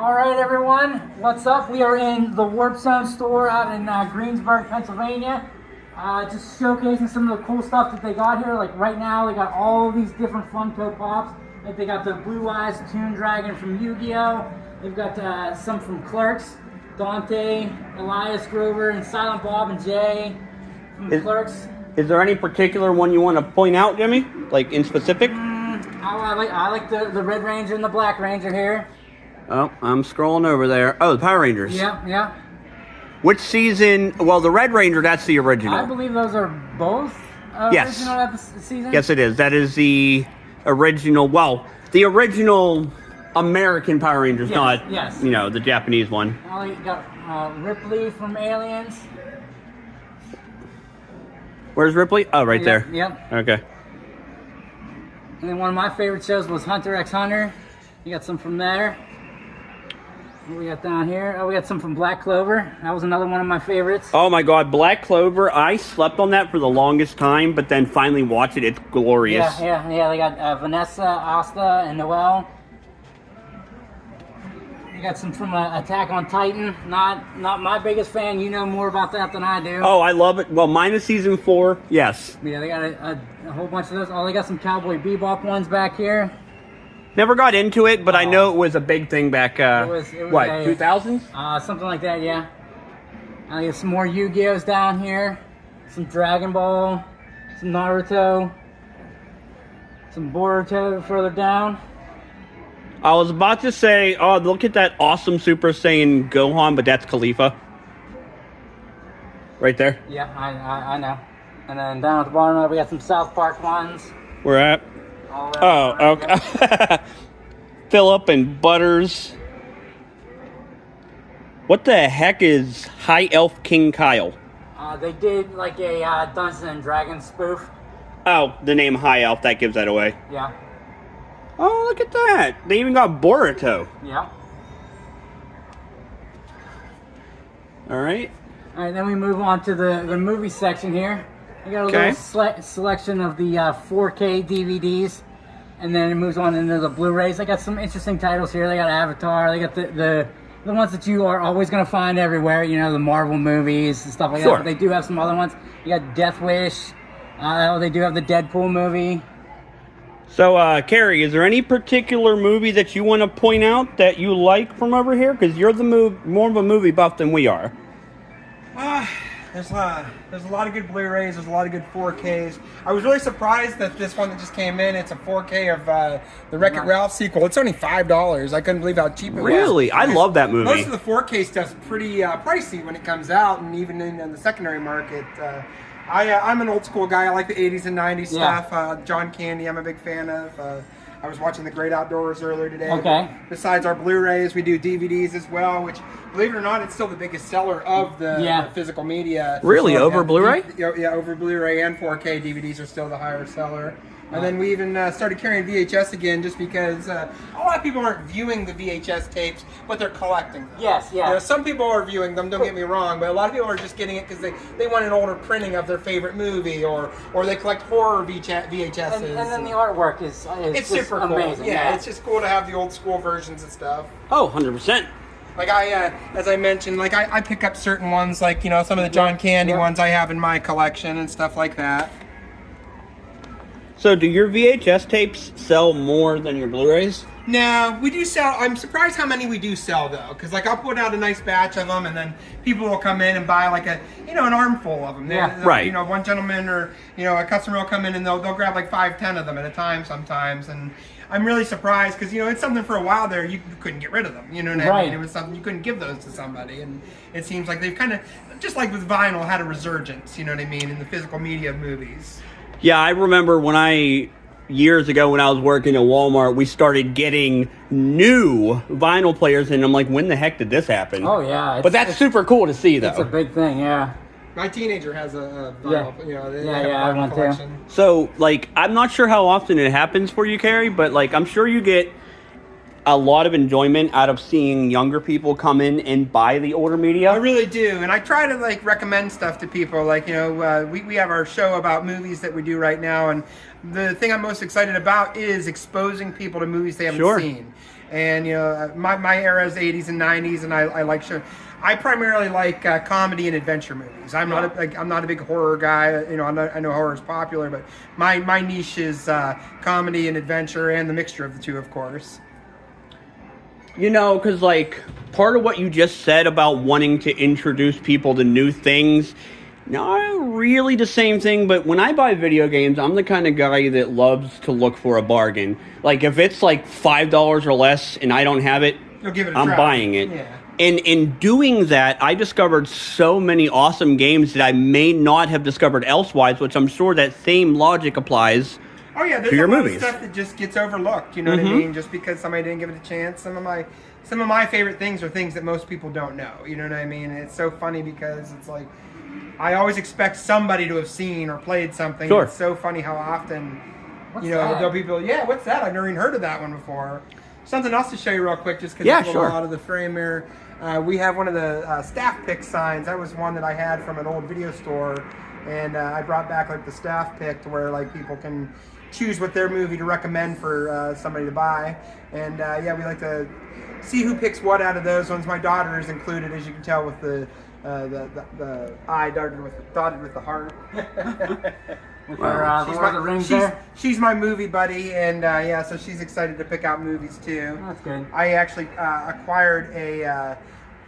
All right, everyone, what's up? We are in the WarpZone store out in Greensburg, Pennsylvania. Just showcasing some of the cool stuff that they got here. Like right now, they got all these different Funko Pops. Like they got the Blue Eyes Toon Dragon from Yu-Gi-Oh! They've got some from Clerks, Dante, Elias Grover, and Silent Bob and Jay from Clerks. Is there any particular one you want to point out, Jimmy? Like in specific? I like the Red Ranger and the Black Ranger here. Oh, I'm scrolling over there. Oh, the Power Rangers. Yeah. Which season? Well, the Red Ranger, that's the original. I believe those are both yes. original seasons. Yes, it is. That is the original, well, the original American Power Rangers, not, you know, the Japanese one. You got Ripley from Aliens. Where's Ripley? Oh, right there. Yep. Okay. And then one of my favorite shows was Hunter x Hunter. You got some from there. What we got down here? Oh, we got some from Black Clover. That was another one of my favorites. Oh my God, Black Clover. I slept on that for the longest time, but then finally watched it. It's glorious. Yeah. They got Vanessa, Asta, and Noelle. You got some from Attack on Titan. Not my biggest fan. You know more about that than I do. Oh, I love it. Well, mine is season 4. Yes. Yeah, they got a whole bunch of those. Oh, they got some Cowboy Bebop ones back here. Never got into it, but I know it was a big thing back, it was what, 2000s? Something like that, yeah. I got some more Yu-Gi-Ohs down here. Some Dragon Ball. Some Naruto. Some Boruto further down. I was about to say, oh, look at that awesome Super Saiyan Gohan, but that's Khalifa. Right there. Yeah, I know. And then down at the bottom, we got some South Park ones. Where at? Oh, okay. Philip and Butters. What the heck is High Elf King Kyle? They did like a Dungeons and Dragons spoof. Oh, the name High Elf, that gives that away. Yeah. Oh, look at that. They even got Boruto. Yeah. All right. All right, then we move on to the movie section here. I got a little selection of the 4K DVDs, and then it moves on into the Blu-rays. I got some interesting titles here. They got Avatar. They got the ones that you are always going to find everywhere. You know, the Marvel movies and stuff like that. But they do have some other ones. You got Death Wish. They do have the Deadpool movie. So, Carey, is there any particular movie that you want to point out that you like from over here? Because you're more of a movie buff than we are. There's a lot of good Blu-rays. There's a lot of good 4Ks. I was really surprised that this one that just came in, it's a 4K of the Wreck-It Ralph sequel. It's only $5. I couldn't believe how cheap it was. Really? I love that movie. Most of the 4K stuff's pretty pricey when it comes out, and even in the secondary market. I'm an old school guy. I like the 80s and 90s stuff. John Candy, I'm a big fan of. I was watching The Great Outdoors earlier today. Okay. Besides our Blu-rays, we do DVDs as well, which, believe it or not, it's still the biggest seller of the physical media. Really? Over Blu-ray? Yeah, over Blu-ray and 4K DVDs are still the higher seller. And then we even started carrying VHS again just because a lot of people aren't viewing the VHS tapes, but they're collecting them. Yes. You know, some people are viewing them, don't get me wrong, but a lot of people are just getting it because they want an older printing of their favorite movie, or they collect horror VHSs. And then the artwork is it's super cool. Amazing. Yeah, it's just cool to have the old school versions and stuff. Oh, 100%. Like as I mentioned, like I pick up certain ones, like, you know, some of the John Candy ones I have in my collection and stuff like that. So do your VHS tapes sell more than your Blu-rays? No, we do sell. I'm surprised how many we do sell, though, because like I'll put out a nice batch of them, and then people will come in and buy like an armful of them. Right. You know, one gentleman or a customer will come in and they'll grab like 5-10 of them at a time sometimes, and I'm really surprised because it's something for a while there you couldn't get rid of them. You know what I mean? It was something you couldn't give those to somebody, and it seems like they've kind of, just like with vinyl, had a resurgence. You know what I mean, in the physical media of movies. Yeah, I remember years ago when I was working at Walmart, we started getting new vinyl players, and I'm like, when the heck did this happen? Oh, yeah. But that's super cool to see, though. It's a big thing, yeah. My teenager has a vinyl, they have a vinyl collection. So, like, I'm not sure how often it happens for you, Carey, but, like, I'm sure you get a lot of enjoyment out of seeing younger people come in and buy the older media. I really do, and I try to like recommend stuff to people. Like, you know, we have our show about movies that we do right now, and the thing I'm most excited about is exposing people to movies they haven't seen. And you know, my era is 80s and 90s, and I like show. I primarily like comedy and adventure movies. I'm not a big horror guy. You know, I know horror is popular, but my niche is comedy and adventure, and the mixture of the two, of course. You know, because like part of what you just said about wanting to introduce people to new things, not really the same thing, but when I buy video games, I'm the kind of guy that loves to look for a bargain. Like if it's like $5 or less and I don't have it, You'll give it a I'm try. buying it. Yeah. And in doing that, I discovered so many awesome games that I may not have discovered elsewise, which I'm sure that same logic applies There's to your a lot movies. of stuff that just gets overlooked. You know what I mean? Just because somebody didn't give it a chance. Some of my favorite things are things that most people don't know. You know what I mean? And it's so funny because it's like I always expect somebody to have seen or played something. Sure. It's so funny how often, What's you know, that? there'll be people, yeah, what's that? I've never even heard of that one before. Something else to show you real quick, just because it's a little out of the frame here. We have one of the staff pick signs. That was one that I had from an old video store, and I brought back like the staff pick to where like people can choose what their movie to recommend for somebody to buy. And we like to see who picks what out of those ones. My daughter is included, as you can tell, with the eye dotted with the heart. With her, Lord of the Rings there? She's my movie buddy, and so she's excited to pick out movies too. That's good. I actually acquired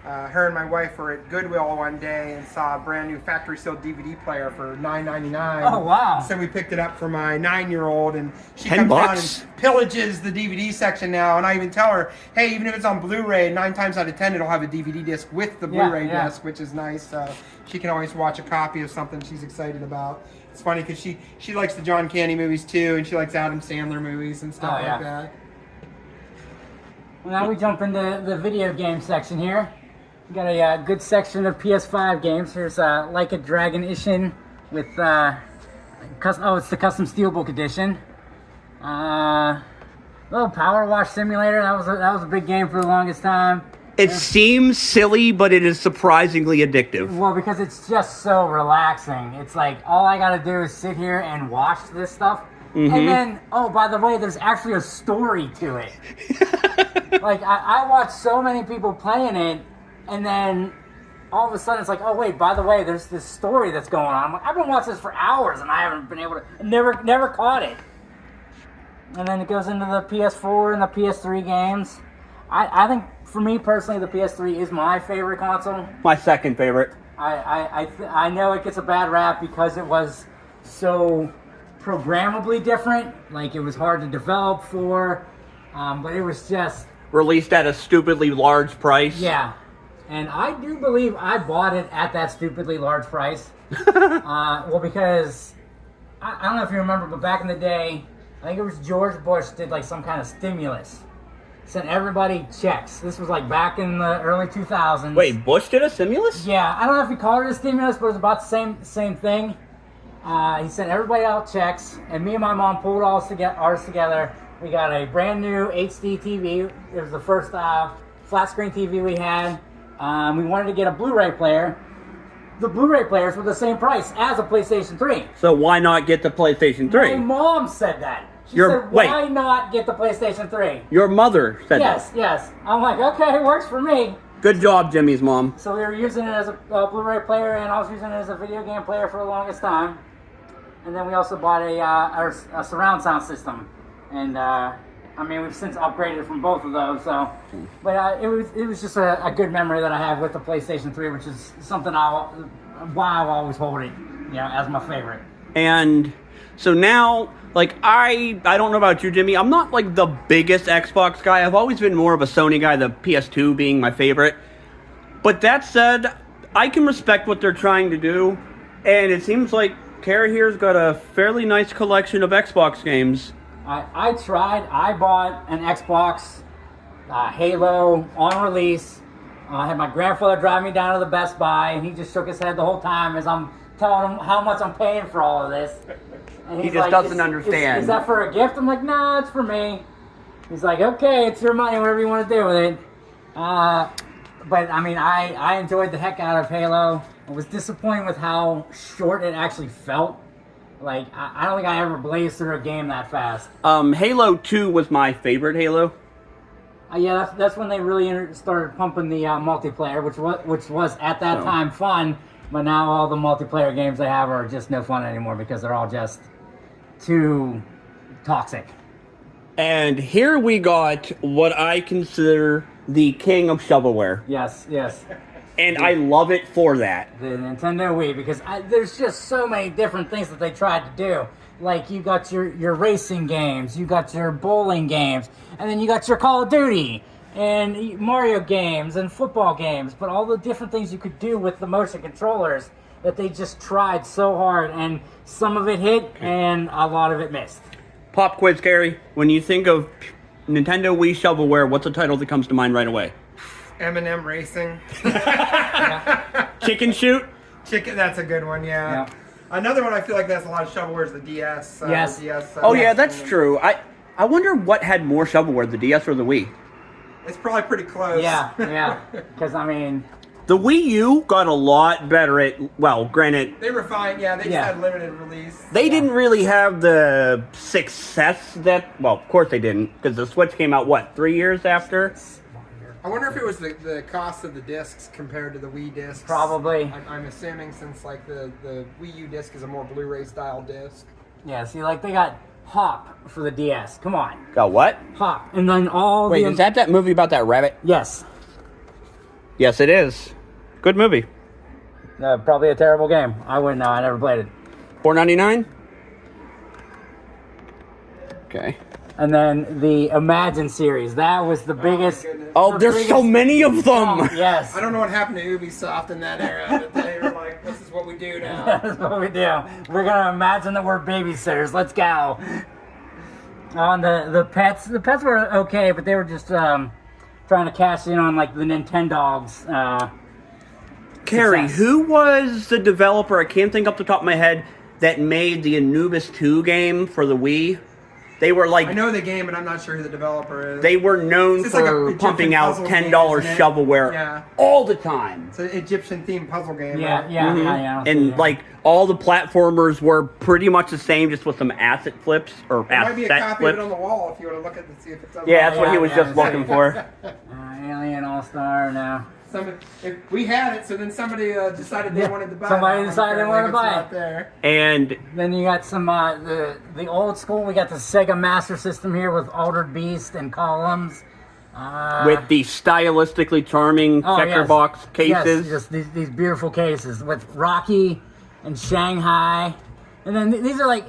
her and my wife were at Goodwill one day and saw a brand new factory sealed DVD player for $9.99. Oh, wow. So we picked it up for my 9-year-old, and she $10 comes down and pillages the DVD section now. And I even tell her, hey, even if it's on Blu-ray, 9 times out of 10 it'll have a DVD disc with the Blu-ray disc, which is nice. So she can always watch a copy of something she's excited about. It's funny because she likes the John Candy movies too, and she likes Adam Sandler movies and stuff like that. Well, now we jump into the video game section here. We got a good section of PS5 games. Here's Like a Dragon Edition with it's the custom Steelbook edition. Little Power Wash Simulator. That was a big game for the longest time. It seems silly, but it is surprisingly addictive. Well, because it's just so relaxing. It's like all I gotta do is sit here and watch this stuff. And then, oh, by the way, there's actually a story to it. Like, I watch so many people playing it, and then all of a sudden it's like, oh, wait, by the way, there's this story that's going on. I'm like, I've been watching this for hours, and I haven't been able to, never caught it. And then it goes into the PS4 and the PS3 games. I think, for me personally, the PS3 is my favorite console. My second favorite. I know it gets a bad rap because it was so programmably different. Like, it was hard to develop for, but it was just... Released at a stupidly large price. Yeah. And I do believe I bought it at that stupidly large price. Well, because, I don't know if you remember, but back in the day, I think it was George Bush did like some kind of stimulus. Sent everybody checks. This was like back in the early 2000s. Wait, Bush did a stimulus? Yeah, I don't know if he called it a stimulus, but it was about the same thing. He sent everybody out checks, and me and my mom pulled ours together. We got a brand new HD TV. It was the first flat screen TV we had. We wanted to get a Blu-ray player. The Blu-ray players were the same price as a PlayStation 3. So why not get the PlayStation 3? My mom said that. She said, why not get the PlayStation 3? Your mother said that. Yes. I'm like, okay, it works for me. Good job, Jimmy's mom. So we were using it as a Blu-ray player, and I was using it as a video game player for the longest time. And then we also bought a surround sound system. And, we've since upgraded from both of those. So, but it was just a good memory that I have with the PlayStation 3, which is something I'll always hold it, as my favorite. And so now, like, I don't know about you, Jimmy. I'm not, like, the biggest Xbox guy. I've always been more of a Sony guy, the PS2 being my favorite. But that said, I can respect what they're trying to do. And it seems like Carey here's got a fairly nice collection of Xbox games. I tried. I bought an Xbox Halo on release. I had my grandfather drive me down to the Best Buy, and he just shook his head the whole time as I'm telling him how much I'm paying for all of this. And he just doesn't understand. Is that for a gift? I'm like, no, it's for me. He's like, okay, it's your money, whatever you want to do with it. But I mean, I enjoyed the heck out of Halo. I was disappointed with how short it actually felt. Like, I don't think I ever blazed through a game that fast. Halo 2 was my favorite Halo. Yeah, that's when they really started pumping the multiplayer, which was at that time fun. But now all the multiplayer games they have are just no fun anymore because they're all just too toxic. And here we got what I consider the king of shovelware. Yes. And I love it for that. The Nintendo Wii, because there's just so many different things that they tried to do. Like, you got your racing games, you got your bowling games, and then you got your Call of Duty, and Mario games, and football games, but all the different things you could do with the motion controllers that they just tried so hard, and some of it hit, and a lot of it missed. Pop quiz, Carey. When you think of Nintendo Wii shovelware, what's a title that comes to mind right away? M&M Racing. Chicken Shoot? That's a good one, yeah. Another one I feel like that's a lot of shovelware is the DS. Yes. The DS, Yeah, that's true. I wonder what had more shovelware, the DS or the Wii? It's probably pretty close. Yeah. Because, I mean... The Wii U got a lot better at, well, granted... They refined, they just had limited release. They didn't really have the success that... Well, of course they didn't, because the Switch came out, 3 years after? I wonder if it was the cost of the discs compared to the Wii discs. Probably. I'm assuming since like the Wii U disc is a more Blu-ray style disc. Yeah, see, like, they got Hop for the DS. Come on. Got what? Hop. And then all Wait, is that movie about that rabbit? Yes. Yes, it is. Good movie. Probably a terrible game. I wouldn't know. I never played it. $4.99? Okay. And then the Imagine series. That was the biggest. Oh, there's so many of them. Yes. I don't know what happened to Ubisoft in that era. That they were like, this is what we do now. That's what we do. We're going to imagine that we're babysitters. Let's go. On the pets. The pets were okay, but they were just trying to cash in on like the Nintendogs. Carey, success. who was the developer, I can't think off the top of my head, that made the Anubis 2 game for the Wii? They were like... I know the game, but I'm not sure who the developer is. They were known for like pumping out $10 shovelware all the time. It's an Egyptian-themed puzzle game. Yeah. And like all the platformers were pretty much the same, just with some asset flips or There might be a asset copy flips. of it on the wall if you want to look at it and see if it's on Yeah, that's what he was just looking for. Alien All-Star now. If we had it, so then somebody decided they wanted to buy it. Somebody decided they wanted to buy it. There. And then you got some the old school. We got the Sega Master System here with Altered Beast and columns. with the stylistically charming checker box cases. Yes, just these beautiful cases with Rocky and Shanghai, and then these are like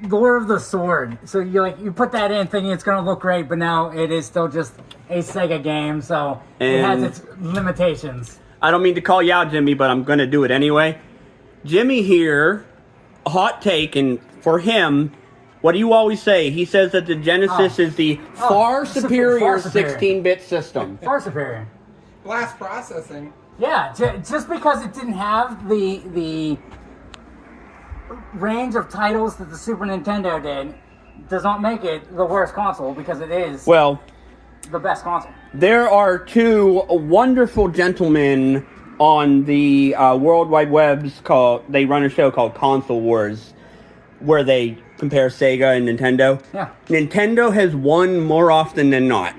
Lord of the Sword. So you put that in thinking it's going to look great, but now it is still just a Sega game, so it has its limitations. I don't mean to call you out, Jimmy, but I'm going to do it anyway. Jimmy here, a hot take, and for him, what do you always say? He says that the Genesis is the far superior 16-bit system. Far superior. Blast processing. Yeah, just because it didn't have the range of titles that the Super Nintendo did does not make it the worst console, because it is the best console. There are two wonderful gentlemen on the World Wide Webs they run a show called Console Wars, where they compare Sega and Nintendo. Yeah. Nintendo has won more often than not.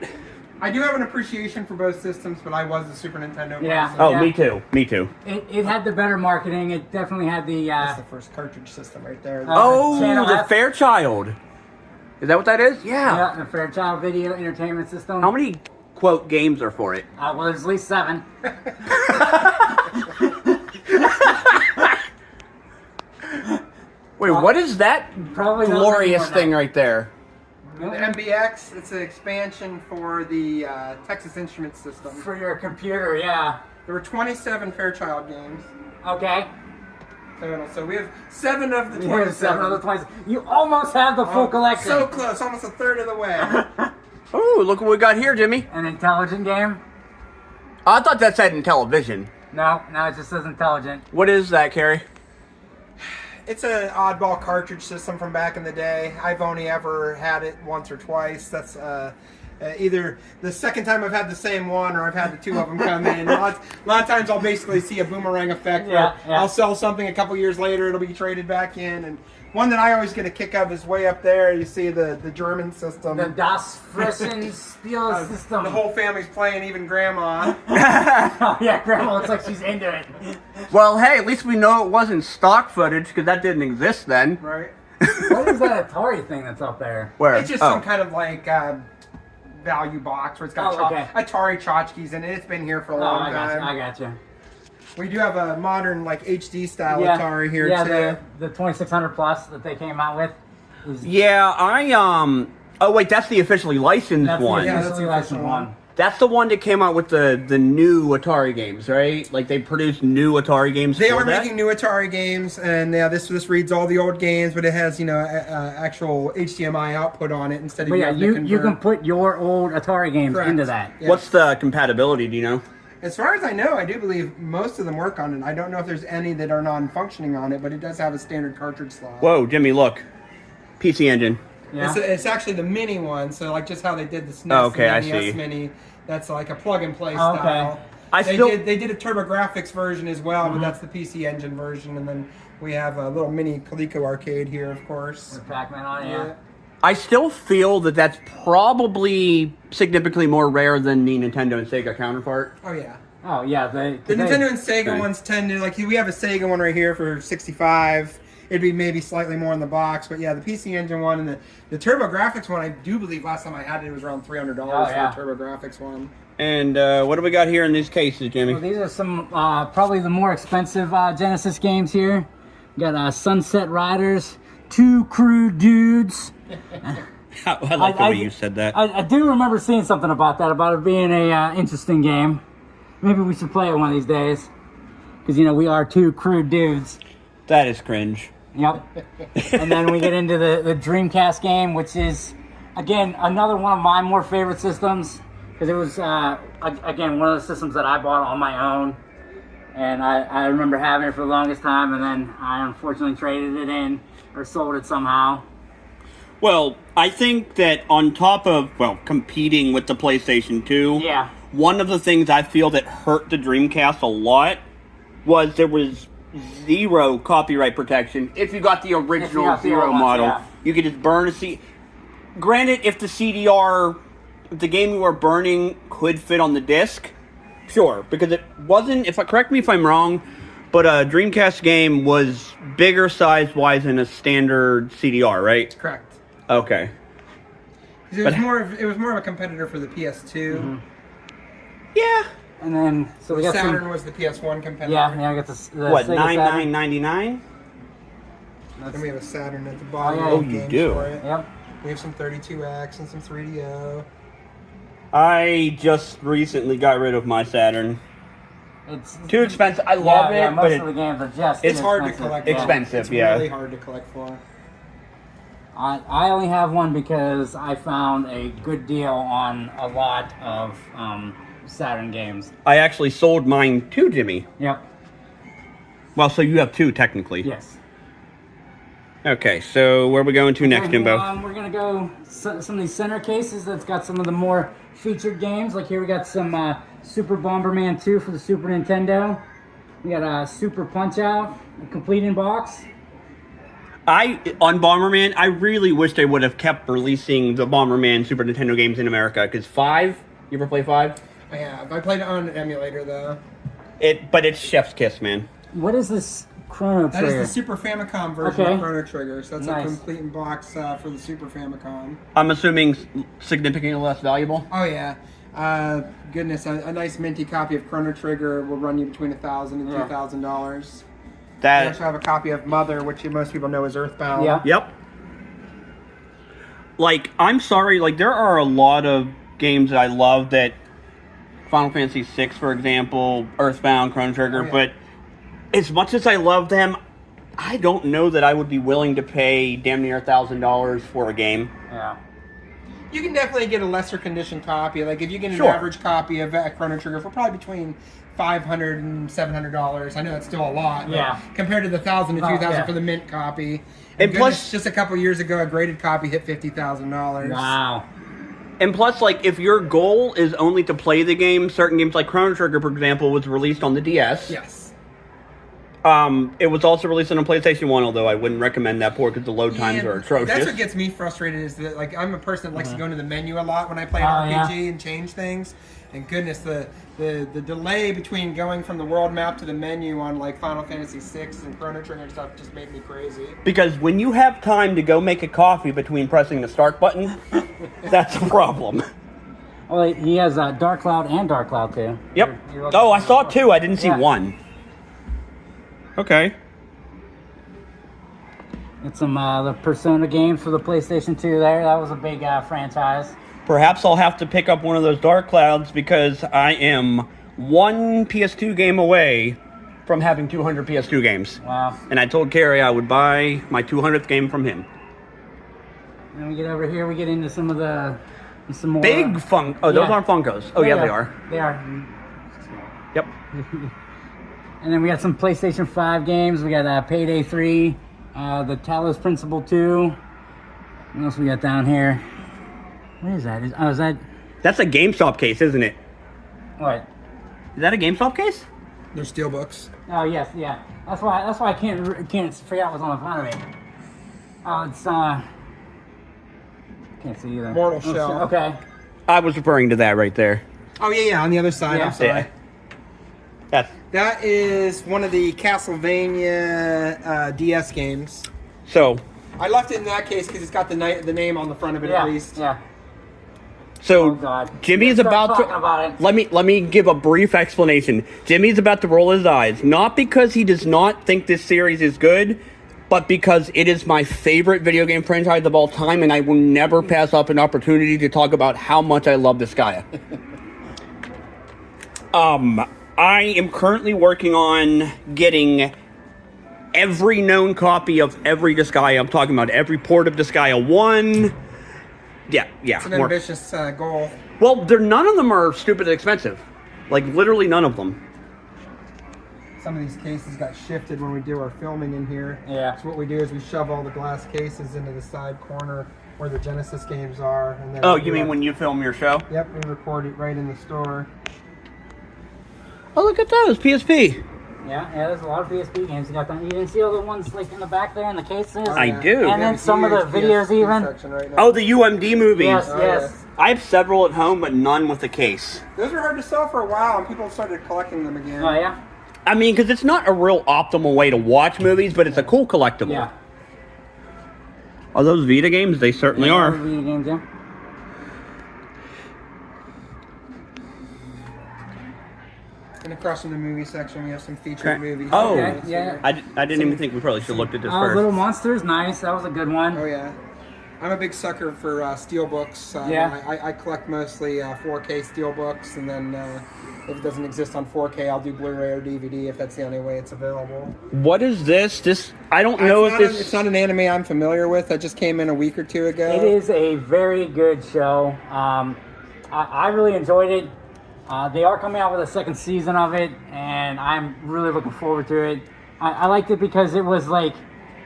I do have an appreciation for both systems, but I was a Super Nintendo person. Oh, me too. Me too. It had the better marketing. It definitely had the... That's the first cartridge system right there. The Fairchild. Is that what that is? Yeah, the Fairchild Video Entertainment System. How many, quote, games are for it? Well, there's at least 7. Wait, what is that Probably glorious thing right there? The MBX, it's an expansion for the Texas Instruments system. For your computer, yeah. There were 27 Fairchild games. Okay. So we have 7 of the 27. You have 7 of the 27. You almost have the full collection. So close, almost a third of the way. Oh, look what we got here, Jimmy. An intelligent game? I thought that said Intellivision. No, it just says intelligent. What is that, Carey? It's an oddball cartridge system from back in the day. I've only ever had it once or twice. That's either the second time I've had the same one, or I've had the two of them come in. A lot of times I'll basically see a boomerang effect where I'll sell something a couple years later, it'll be traded back in. And one that I always get a kick of is way up there. You see the German system. The Das Fressen Steel system. The whole family's playing, even Grandma. Oh, yeah, Grandma looks like she's into it. Well, hey, at least we know it wasn't stock footage, because that didn't exist then. Right. What is that Atari thing that's up there? Where? It's just some kind of like value box where it's got Atari tchotchkes in it. It's been here for a long time. I gotcha. We do have a modern like HD style Atari here too. Yeah, the 2600 plus that they came out with. Oh wait, that's the officially licensed one. Yeah, that's the licensed one. That's the one that came out with the new Atari games, right? Like they produced new Atari games. They are making new Atari games, and this reads all the old games, but it has actual HDMI output on it instead of you can put your old Atari games into that. Yes. What's the compatibility? Do you know? As far as I know, I do believe most of them work on it. I don't know if there's any that are non-functioning on it, but it does have a standard cartridge slot. Whoa, Jimmy, look. PC Engine. Yeah. It's actually the mini one, so like just how they did the SNES and the NES Mini. That's like a plug-and-play style. They did a TurboGrafx version as well, but that's the PC Engine version, and then we have a little mini Coleco arcade here, of course. With Pac-Man on it, I still feel that that's probably significantly more rare than the Nintendo and Sega counterpart. Oh, yeah. Oh, yeah. The Nintendo and Sega ones tend to, like, we have a Sega one right here for $65. It'd be maybe slightly more in the box, but yeah, the PC Engine one and the TurboGrafx one, I do believe last time I had it was around $300 for the TurboGrafx one. And what do we got here in these cases, Jimmy? Well, these are some probably the more expensive Genesis games here. We got Sunset Riders, Two Crude Dudes. I like the way you said that. I do remember seeing something about it being a interesting game. Maybe we should play it one of these days, because we are two crude dudes. That is cringe. Yep. And then we get into the Dreamcast game, which is, again, another one of my more favorite systems, because it was, again, one of the systems that I bought on my own, and I remember having it for the longest time, and then I unfortunately traded it in, or sold it somehow. Well, I think that on top of, competing with the PlayStation 2, one of the things I feel that hurt the Dreamcast a lot was there was zero copyright protection. If you got the original Zero model, you could just burn a CD. Granted, if the game you were burning could fit on the disc, sure, because it wasn't, correct me if I'm wrong, but a Dreamcast game was bigger size-wise than a standard CDR, right? Correct. Okay. It was more of a competitor for the PS2. Mm-hmm. Yeah. And then we got Saturn was the PS1 competitor. Yeah, I got the what, Sega $99.99? Then we have a Saturn at the bottom. Oh, you do. Yep. We have some 32X and some 3DO. I just recently got rid of my Saturn. It's too expensive. I love it, most but of the games are just it's hard to collect. Expensive, It's really hard to collect for. I only have one because I found a good deal on a lot of Saturn games. I actually sold mine to Jimmy. Yep. Well, so you have two, technically. Yes. Okay, so where are we going to next, Jimbo? We're going to go some of these center cases that's got some of the more featured games. Like here we got some Super Bomberman 2 for the Super Nintendo. We got a Super Punch-Out, a complete in box. On Bomberman, I really wish they would have kept releasing the Bomberman Super Nintendo games in America, because 5, you ever play 5? I have. I played it on an emulator, though. But it's chef's kiss, man. What is this Chrono Trigger? That is the Super Famicom version of Chrono Trigger, so that's a complete in box for the Super Famicom. I'm assuming significantly less valuable? Oh, yeah. Goodness, a nice minty copy of Chrono Trigger will run you between $1,000 and $2,000. We actually have a copy of Mother, which most people know as Earthbound. Yeah. Yep. Like, I'm sorry, like, there are a lot of games that I love that Final Fantasy VI, for example, Earthbound, Chrono Trigger, but as much as I love them, I don't know that I would be willing to pay damn near $1,000 for a game. Yeah. You can definitely get a lesser condition copy. Like, if you get an average copy of Chrono Trigger for probably between $500 and $700. I know that's still a lot. Yeah. Compared to the $1,000 to $2,000 yeah. for the mint copy. And plus, just a couple years ago, a graded copy hit $50,000. Wow. And plus, like, if your goal is only to play the game, certain games like Chrono Trigger, for example, was released on the DS. Yes. It was also released on PlayStation 1, although I wouldn't recommend that port because the load times are atrocious. That's what gets me frustrated is that, like, I'm a person that likes to go into the menu a lot when I play an RPG and change things. And goodness, the delay between going from the world map to the menu on, like, Final Fantasy VI and Chrono Trigger and stuff just made me crazy. Because when you have time to go make a coffee between pressing the start button, that's a problem. Well, he has Dark Cloud and Dark Cloud too. Yep. Oh, I saw two. I didn't see one. Okay. It's some the Persona games for the PlayStation 2 there. That was a big franchise. Perhaps I'll have to pick up one of those Dark Clouds because I am one PS2 game away from having 200 PS2 games. Wow. And I told Carey I would buy my 200th game from him. And we get over here, we get into some more... Big funk. Oh, those aren't Funkos. Oh, yeah, they are. They are. Yep. And then we got some PlayStation 5 games. We got Payday 3, the Talos Principle 2. What else we got down here? What is that? Is that... That's a GameStop case, isn't it? What? Is that a GameStop case? They're steelbooks. Oh, yes, yeah. That's why I can't figure out what's on the front of it. Oh, it's, can't see either. Mortal Shell. Okay. I was referring to that right there. Oh, yeah, on the other side. Yeah. I'm sorry. Yeah. That is one of the Castlevania DS games. So... I left it in that case because it's got the name on the front of it at least. Yeah. So Oh, God. Jimmy is Let's about start to talking about it. let me give a brief explanation. Jimmy's about to roll his eyes, not because he does not think this series is good, but because it is my favorite video game franchise of all time, and I will never pass up an opportunity to talk about how much I love this guy. I am currently working on getting every known copy of every Disgaea. I'm talking about every port of Disgaea 1. Yeah. It's an ambitious goal. Well, none of them are stupid expensive. Like, literally none of them. Some of these cases got shifted when we do our filming in here. Yeah. So what we do is we shove all the glass cases into the side corner where the Genesis games are. And then Oh, you mean when you film your show? Yep, we record it right in the store. Oh, look at those, PSP. Yeah, there's a lot of PSP games you got them. You didn't see all the ones like in the back there in the cases? I do. And then some of the videos even. Right Oh, the UMD movies. Yes, Oh, yes. I have several at home, but none with a case. Those were hard to sell for a while, and people started collecting them again. Oh, yeah? I mean, because it's not a real optimal way to watch movies, but it's a cool collectible. Yeah. Are those Vita games? They certainly are. Video games, yeah. And across from the movie section, we have some featured movies. Oh, Okay, yeah. I didn't even think we probably should have looked at this first. Little Monsters, nice. That was a good one. Oh, yeah. I'm a big sucker for steelbooks. Yeah. I collect mostly 4K steelbooks, and then if it doesn't exist on 4K, I'll do Blu-ray or DVD if that's the only way it's available. What is this? I don't know if this... It's not an anime I'm familiar with. That just came in a week or two ago. It is a very good show. I really enjoyed it. They are coming out with a second season of it, and I'm really looking forward to it. I liked it because it was like,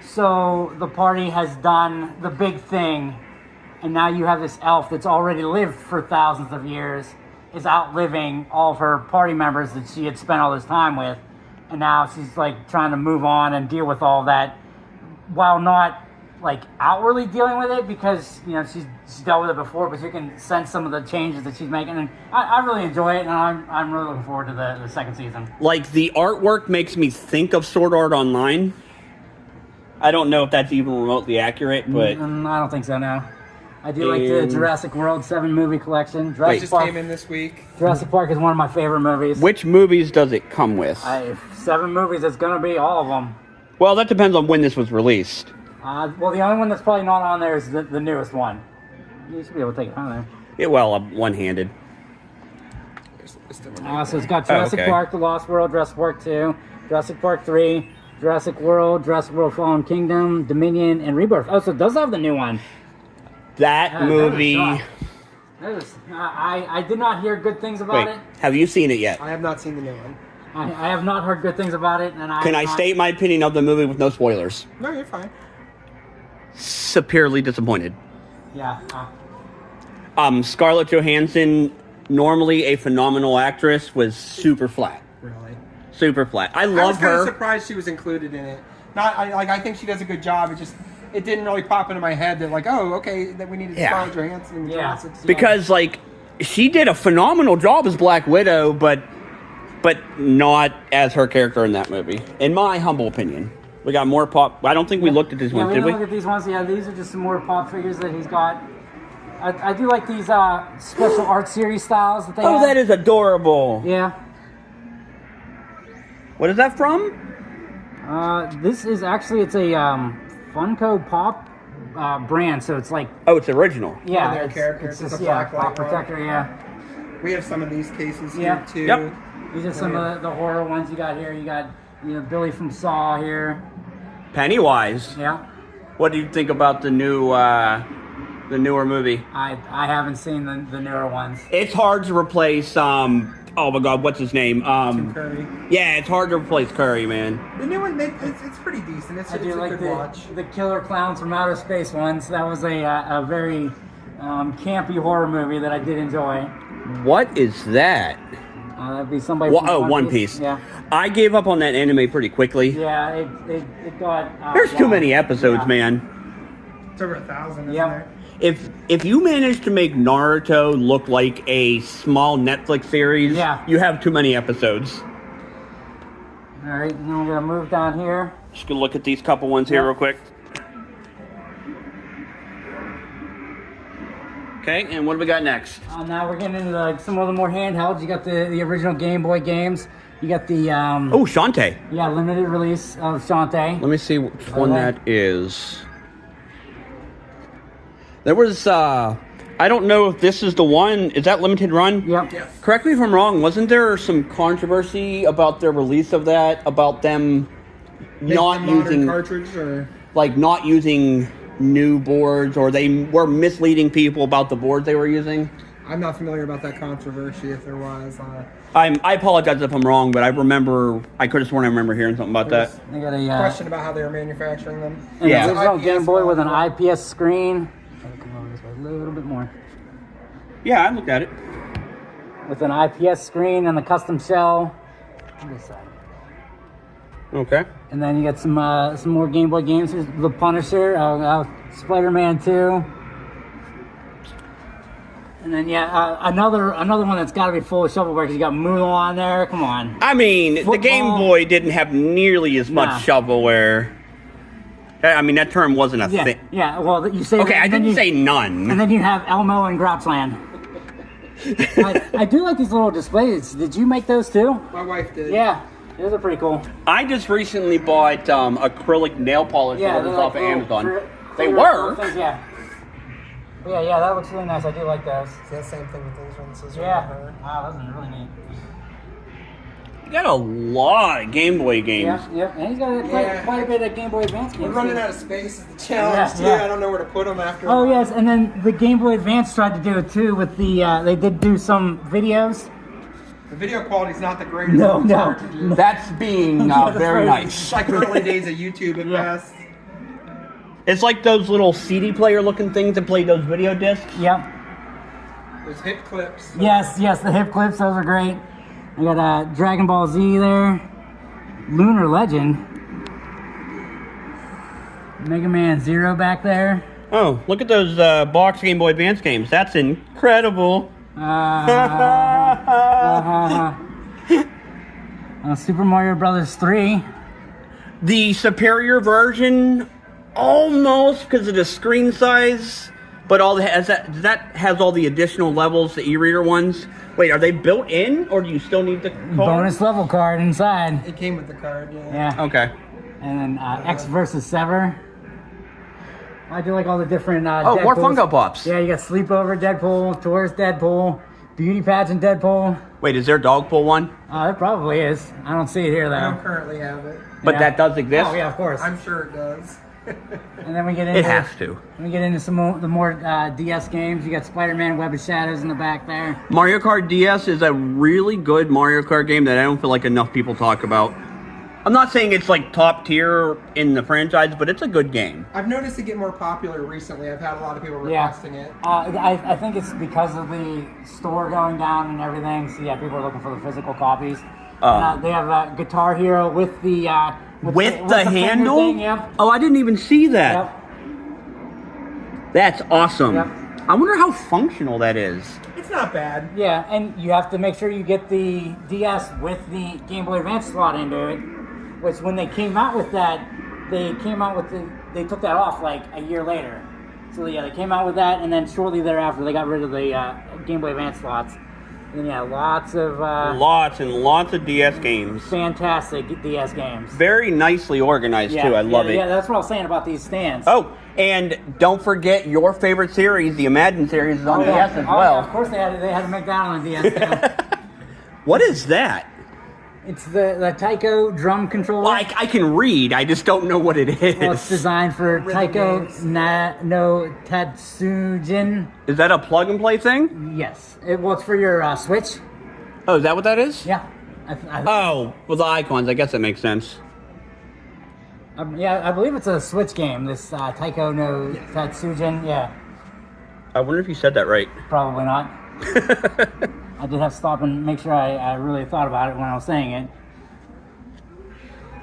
so the party has done the big thing, and now you have this elf that's already lived for thousands of years, is outliving all of her party members that she had spent all this time with, and now she's like trying to move on and deal with all that, while not like outwardly dealing with it, because you know she's dealt with it before, but you can sense some of the changes that she's making, and I really enjoy it, and I'm really looking forward to the second season. Like, the artwork makes me think of Sword Art Online. I don't know if that's even remotely accurate, but... I don't think so, no. I do like the Jurassic World 7 movie collection. Jurassic just Park came in this week. Jurassic Park is one of my favorite movies. Which movies does it come with? 7 movies, it's going to be all of them. Well, that depends on when this was released. Well, the only one that's probably not on there is the newest one. You should be able to take it on there. Yeah, well, I'm one-handed. So it's got Jurassic Park, The Lost World, Jurassic Park 2, Jurassic Park 3, Jurassic World Fallen Kingdom, Dominion, and Rebirth. Oh, so it does have the new one. That movie... I did not hear good things about Wait, it. have you seen it yet? I have not seen the new one. I have not heard good things about it, and Can I state my opinion of the movie with no spoilers? No, you're fine. Severely disappointed. Yeah. Scarlett Johansson, normally a phenomenal actress, was super flat. Really? Super flat. I was love kind of her. surprised she was included in it. I think she does a good job. It didn't really pop into my head that like, oh, okay, that we needed Scarlett Johansson in Jurassic. Because like she did a phenomenal job as Black Widow, but not as her character in that movie, in my humble opinion. We got more pop. I don't think we looked at these ones, did we? Look at these ones. Yeah, these are just some more pop figures that he's got. I do like these special art series styles that they have. Oh, that is adorable. Yeah. What is that from? This is actually, it's a Funko Pop brand, so it's like... Oh, it's original. Yeah, their it's characters. just, It's a yeah, black light Pop Protector, one. yeah. We have some of these cases Yeah. here too. Yep. These are some of the horror ones you got here. You got, Billy from Saw here. Pennywise. Yeah. What do you think about the newer movie? I haven't seen the newer ones. It's hard to replace. Oh my God, what's his name? Carey. Yeah, it's hard to replace Curry, man. The new one, it's pretty decent. It's I do a like good watch. the Killer Clowns from Outer Space ones. That was a very campy horror movie that I did enjoy. What is that? That'd be somebody from One Piece. Yeah. I gave up on that anime pretty quickly. Yeah, it got... There's too long. many episodes, Yeah. man. It's over 1,000, isn't Yeah. there? If you manage to make Naruto look like a small Netflix series, you have too many episodes. All right, now we're gonna move down here. Just gonna look at these couple ones here real quick. Okay, and what do we got next? Now we're getting into some of the more handhelds. You got the original Game Boy games. You got the Oh, Shantae. yeah, limited release of Shantae. Let me see which one that is. There was, I don't know if this is the one. Is that limited run? Yep. Yes. Correct me if I'm wrong. Wasn't there some controversy about their release of that? About them not using cartridge or not using new boards, or they were misleading people about the boards they were using? I'm not familiar about that controversy. If there was, I apologize if I'm wrong, but I could have sworn I remember hearing something about that. They got a question about how they were manufacturing them. Yeah. An original IPS Game Boy with an one. IPS screen. Come over this way a little bit more. Yeah, I looked at it. With an IPS screen and the custom shell. On this side. Okay. And then you got some more Game Boy games. Here's The Punisher, Spider-Man 2. And then another one that's got to be full of shovelware because you got Mulan there. Come on. I mean, the Football. Game Boy didn't have nearly as much Nah. shovelware. I mean, that term wasn't a Yeah, thing. yeah. Well, you say Okay, that, I and then didn't you- say none. And then you have Elmo and Gropsland. I do like these little displays. Did you make those too? My wife did. Yeah, those are pretty cool. I just recently bought acrylic nail polishes Yeah, they're off of little Amazon. clear- They clear work. things, yeah. Yeah, that looks really nice. I do like those. It's the same thing with these ones. Those are Yeah. her. Wow, those are really neat. You got a lot of Game Boy games. Yeah. And he's got quite a bit of Game Boy Advance games. We're running out of space is the challenge too. Yeah. I don't know where to put them after. Oh yes, and then the Game Boy Advance tried to do it too with the. They did do some videos. The video quality's not the greatest. No, on no. cartridges. That's being that's very right. nice. It's like the early days of YouTube at best. It's like those little CD player looking things that play those video discs. Yep. Those hip clips. Yes, the hip clips. Those are great. I got Dragon Ball Z there. Lunar Legend. Mega Man Zero back there. Oh, look at those box Game Boy Advance games. That's incredible. Super Mario Brothers 3. The superior version, almost because of the screen size, but that has all the additional levels, the e-reader ones. Wait, are they built in, or do you still need the card? Bonus level card inside. It came with the card. Yeah. Yeah. Okay. And then X versus Sever. I do like all the different more Deadpools. Funko Pops. Yeah, you got Sleepover Deadpool, Tourist Deadpool, Beauty Pageant Deadpool. Wait, is there a Dogpool one? It probably is. I don't see it here I don't though. currently have it. But Yeah. that does exist? Oh yeah, of course. I'm sure it does. And then we get into It has to. We get into the more DS games. You got Spider-Man: Web of Shadows in the back there. Mario Kart DS is a really good Mario Kart game that I don't feel like enough people talk about. I'm not saying it's like top tier in the franchise, but it's a good game. I've noticed it get more popular recently. I've had a lot of people requesting it. I think it's because of the store going down and everything. So yeah, people are looking for the physical copies. They have Guitar Hero with the with the handle. Thing, yep. Oh, I didn't even see that. Yep. That's awesome. Yep. I wonder how functional that is. It's not bad. Yeah, and you have to make sure you get the DS with the Game Boy Advance slot into it. Which, when they came out with that, they took that off like a year later. So yeah, they came out with that, and then shortly thereafter, they got rid of the Game Boy Advance slots. And yeah, lots and lots of DS games. Fantastic DS games. Very nicely organized too. I love it. Yeah, that's what I was saying about these stands. Oh, and don't forget your favorite series, the Imagine series, is on DS as well. Yeah, of course, they had to make that on the DS too. What is that? It's the Taiko drum controller. Well, I can read. I just don't know what it is. Well, it's designed for Taiko no Tatsujin. Is that a plug-and-play thing? Yes. It's for your Switch. Oh, is that what that is? Yeah. Oh, well, the icons. I guess that makes sense. Yeah, I believe it's a Switch game, this Taiko no Tatsujin. Yeah. I wonder if you said that right. Probably not. I did have to stop and make sure I really thought about it when I was saying it.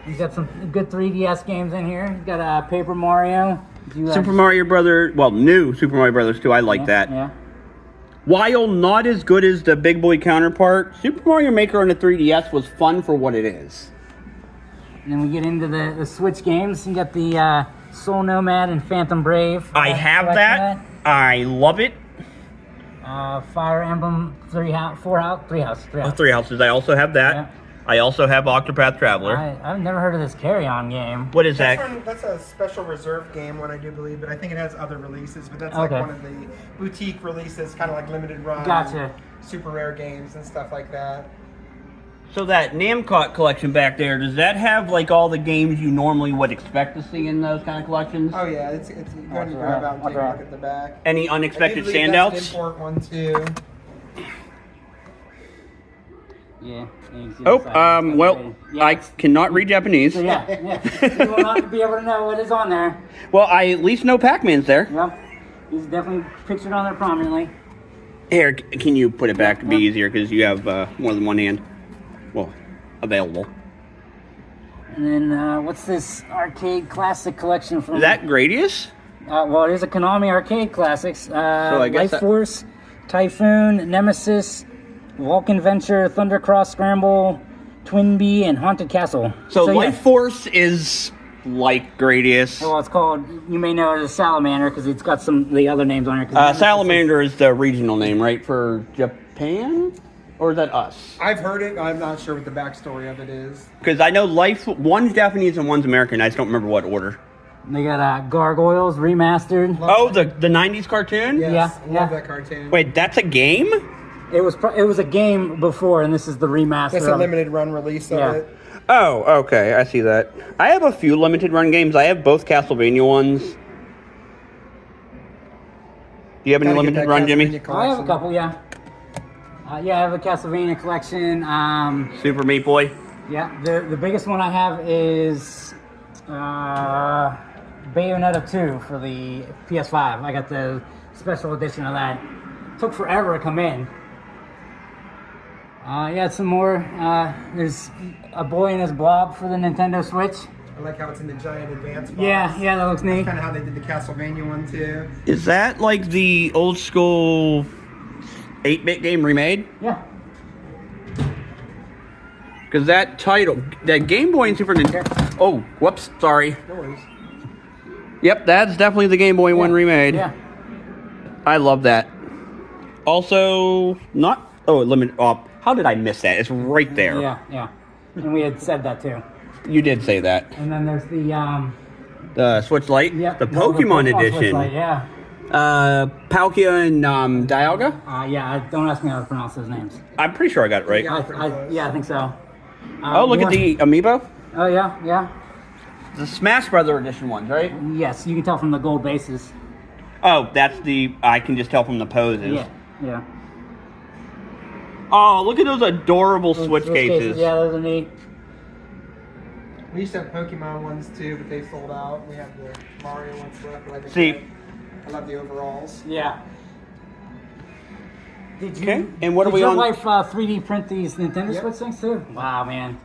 You've got some good 3DS games in here. You've got Paper Mario. Super Mario Brothers. Well, new Super Mario Brothers 2. I like that. Yeah. While not as good as the big boy counterpart, Super Mario Maker on the 3DS was fun for what it is. And then we get into the Switch games. You got the Soul Nomad and Phantom Brave. I have that. I love it. Fire Emblem, Three Houses. Oh, Three Houses. I also have that. Yeah. I also have Octopath Traveler. I've never heard of this Carry-On game. What is that? That's a special reserve game, one I do believe, but I think it has other releases. But that's like one of the boutique releases, kind of like limited run, Gotcha. super rare games and stuff like that. So that Namcot collection back there, does that have like all the games you normally would expect to see in those kind of collections? Oh yeah, it's going to grab out and take a look at the back. Any unexpected I standouts? That's an import one too. Yeah. Well, I cannot read Japanese. So yeah. You will not be able to know what is on there. Well, I at least know Pac-Man's there. Yep. He's definitely pictured on there prominently. Here, can you put it back to be easier because you have more than one hand? Well, available. And then what's this arcade classic collection from? Is that Gradius? Well, it is a Konami arcade classics. So I guess Life Force, Typhoon, Nemesis, Vulcan Venture, Thundercross Scramble, Twin Bee, and Haunted Castle. So Life Force is like Gradius. Well, it's called, you may know it as Salamander because it's got the other names on here. Salamander is the regional name, right, for Japan? Or is that us? I've heard it. I'm not sure what the backstory of it is. Because I know one's Japanese and one's American. I just don't remember what order. They got Gargoyles Remastered. The 90s cartoon? Yes, Yeah. Love that cartoon. Wait, that's a game? It was a game before, and this is the remaster. That's a limited run release of it. Oh, okay. I see that. I have a few limited run games. I have both Castlevania ones. Do you have any limited run, Jimmy? I have a couple, yeah. I have a Castlevania collection. Super Meat Boy? Yeah, the biggest one I have is Bayonetta 2 for the PS5. I got the special edition of that. Took forever to come in. Some more. There's A Boy and His Blob for the Nintendo Switch. I like how it's in the giant advance box. Yeah, that looks neat. That's kind of how they did the Castlevania one too. Is that like the old school 8-bit game remade? Yeah. Because that title, that Game Boy and Super Nintendo. Oh, whoops, sorry. No worries. Yep, that's definitely the Game Boy one remade. Yeah. I love that. Also, not. Oh, limit. Oh, how did I miss that? It's right there. Yeah. And we had said that too. You did say that. And then there's the Switch Lite. Yeah. The Pokemon edition. Switch Lite, yeah. Palkia and Dialga. Don't ask me how to pronounce those names. I'm pretty sure I got it right. I think so. Look at the amiibo. Oh yeah. the Smash Brother Edition ones, right? Yes, you can tell from the gold bases. Oh, that's the. I can just tell from the poses. Yeah, yeah. Oh, look at those adorable Switch cases. Yeah, those are neat. We used to have Pokemon ones too, but they sold out. We have the Mario ones left. But I love the overalls. Yeah. Did you? Okay, and what are we your on? wife 3D print these Nintendo Switch things too? Wow, man,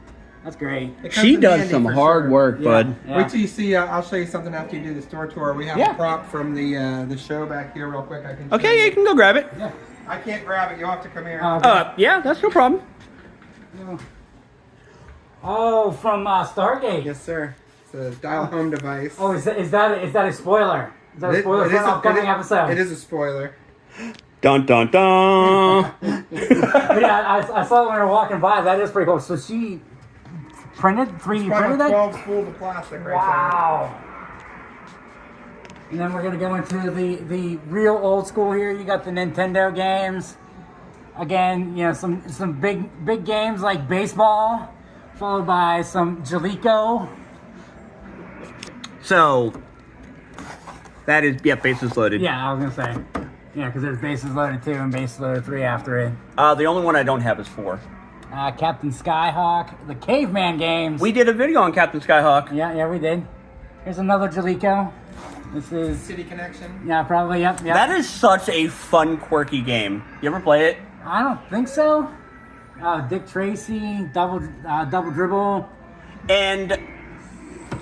that's great. She does some hard work, bud. Yeah. Wait till you see. I'll show you something after you do the store tour. We have a prop from the show back here, real quick. I can. Okay, yeah, you can go grab it. Yeah. I can't grab it. You'll have to come here. Yeah, that's no problem. Oh, from Stargate. Yes, sir. It's a dial home device. Oh, is that a spoiler? Is that a spoiler for an upcoming episode? It is a spoiler. Dun dun dun. Yeah, I saw it when we were walking by. That is pretty cool. So she printed 3D printed that? 12 spools of plastic right there. Wow. And then we're gonna go into the real old school here. You got the Nintendo games. Again, you know, some big games like baseball, followed by some Jalico. So that is bases loaded. Yeah, I was gonna say. Yeah, because there's bases loaded 2 and bases loaded 3 after it. The only one I don't have is 4. Captain Skyhawk, the Caveman games. We did a video on Captain Skyhawk. Yeah, we did. Here's another Jalico. This is City Connection. Yeah, probably. Yep. That is such a fun, quirky game. You ever play it? I don't think so. Dick Tracy, double dribble. And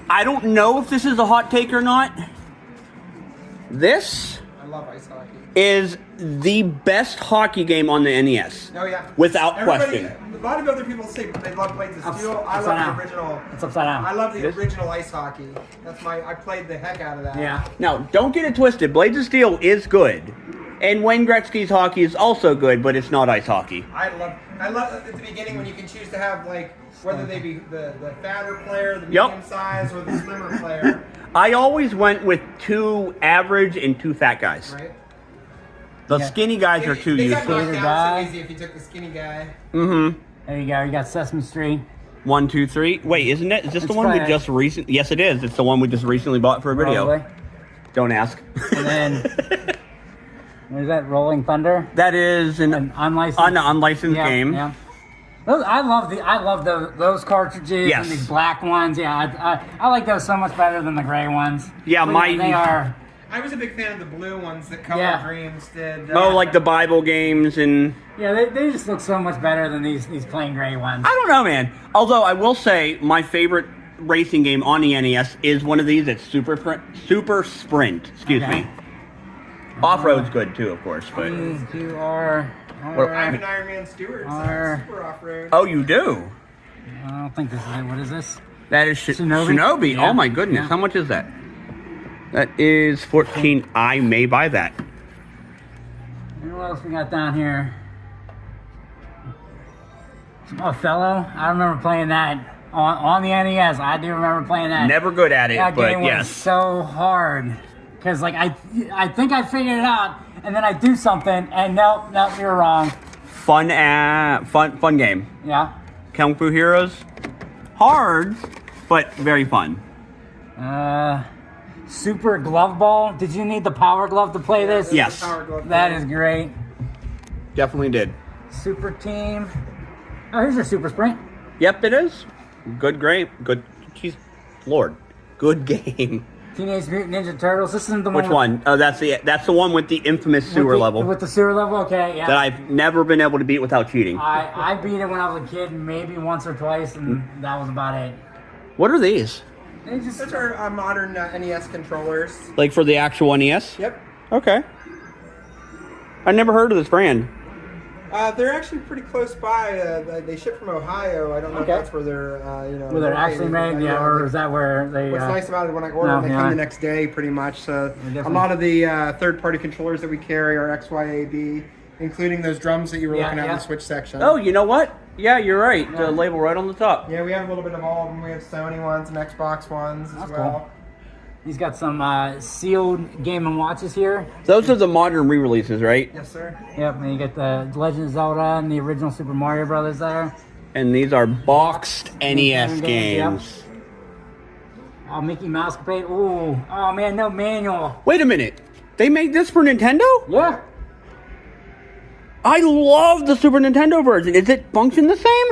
I don't know if this is a hot take or not. This I love ice hockey. is the best hockey game on the NES. Oh yeah. Without question. A lot of other people say they love Blades of Steel. I love the original. It's upside down. I love the original ice hockey. I played the heck out of that. Yeah. Now, don't get it twisted. Blades of Steel is good. And Wayne Gretzky's hockey is also good, but it's not ice hockey. I love at the beginning when you can choose to have like whether they be the fatter player, the medium size, or the slimmer player. I always went with 2 average and 2 fat guys. Right. The skinny guys are too They got useful. knocked out so easy if you took the skinny guy. Mm-hmm. There you go. You got Sesame Street. 1, 2, 3. Wait, isn't it? Is this the one we just recently? Yes, it is. It's the one we just recently bought for a video. Probably. Don't ask. And then what is that? Rolling Thunder. That is an unlicensed game. Yeah. I love those cartridges Yes. and these black ones. Yeah, I like those so much better than the gray ones. Yeah, they are. I was a big fan of the blue ones that Color Dreams did. Like the Bible games and. Yeah, they just look so much better than these plain gray ones. I don't know, man. Although I will say my favorite racing game on the NES is one of these. It's Super Sprint. Excuse me. Off-road's good too, of course. But you are. I have an Iron Man Stewart, so super off-road. Oh, you do? I don't think this is it. What is this? That is Shinobi. Yeah. Oh my goodness, how much is that? That is 14. I may buy that. And what else we got down here? Othello. I remember playing that on the NES. I do remember playing that. Never good at it, that but game yes. was so hard. Because like I think I figured it out, and then I do something, and nope, you're wrong. Fun game. Yeah. Kung Fu Heroes. Hard, but very fun. Super Glove Ball. Did you need the Power Glove to play this? Yes. That is great. Definitely did. Super Team. Oh, here's your Super Sprint. Yep, it is. Good, great. Good. Jeez, Lord. Good game. Teenage Mutant Ninja Turtles. This isn't the one. Which one? Oh, that's the one with the infamous sewer level. With the sewer level, okay, yeah. That I've never been able to beat without cheating. I beat it when I was a kid, maybe once or twice, and that was about it. What are these? Those are modern NES controllers. Like for the actual NES? Yep. Okay. I never heard of this brand. They're actually pretty close by. They ship from Ohio. I don't know if that's where they're, where they're actually made, or is that where they... What's nice about it, when I order them, they come the next day, pretty much. So a lot of the third-party controllers that we carry are XYAB, including those drums that you were looking at in the Switch section. Oh, you know what? Yeah, you're right. The label right on the top. Yeah, we have a little bit of all of them. We have Sony ones and Xbox ones as well. Cool. He's got some sealed Game & Watches here. Those are the modern re-releases, right? Yes, sir. Yep, and you get the Legend of Zelda and the original Super Mario Brothers there. And these are boxed NES games. Yep. Oh, Mickey Mouse Capade. Ooh. Oh, man, no manual. Wait a minute. They made this for Nintendo? Yeah. I love the Super Nintendo version. Is it function the same?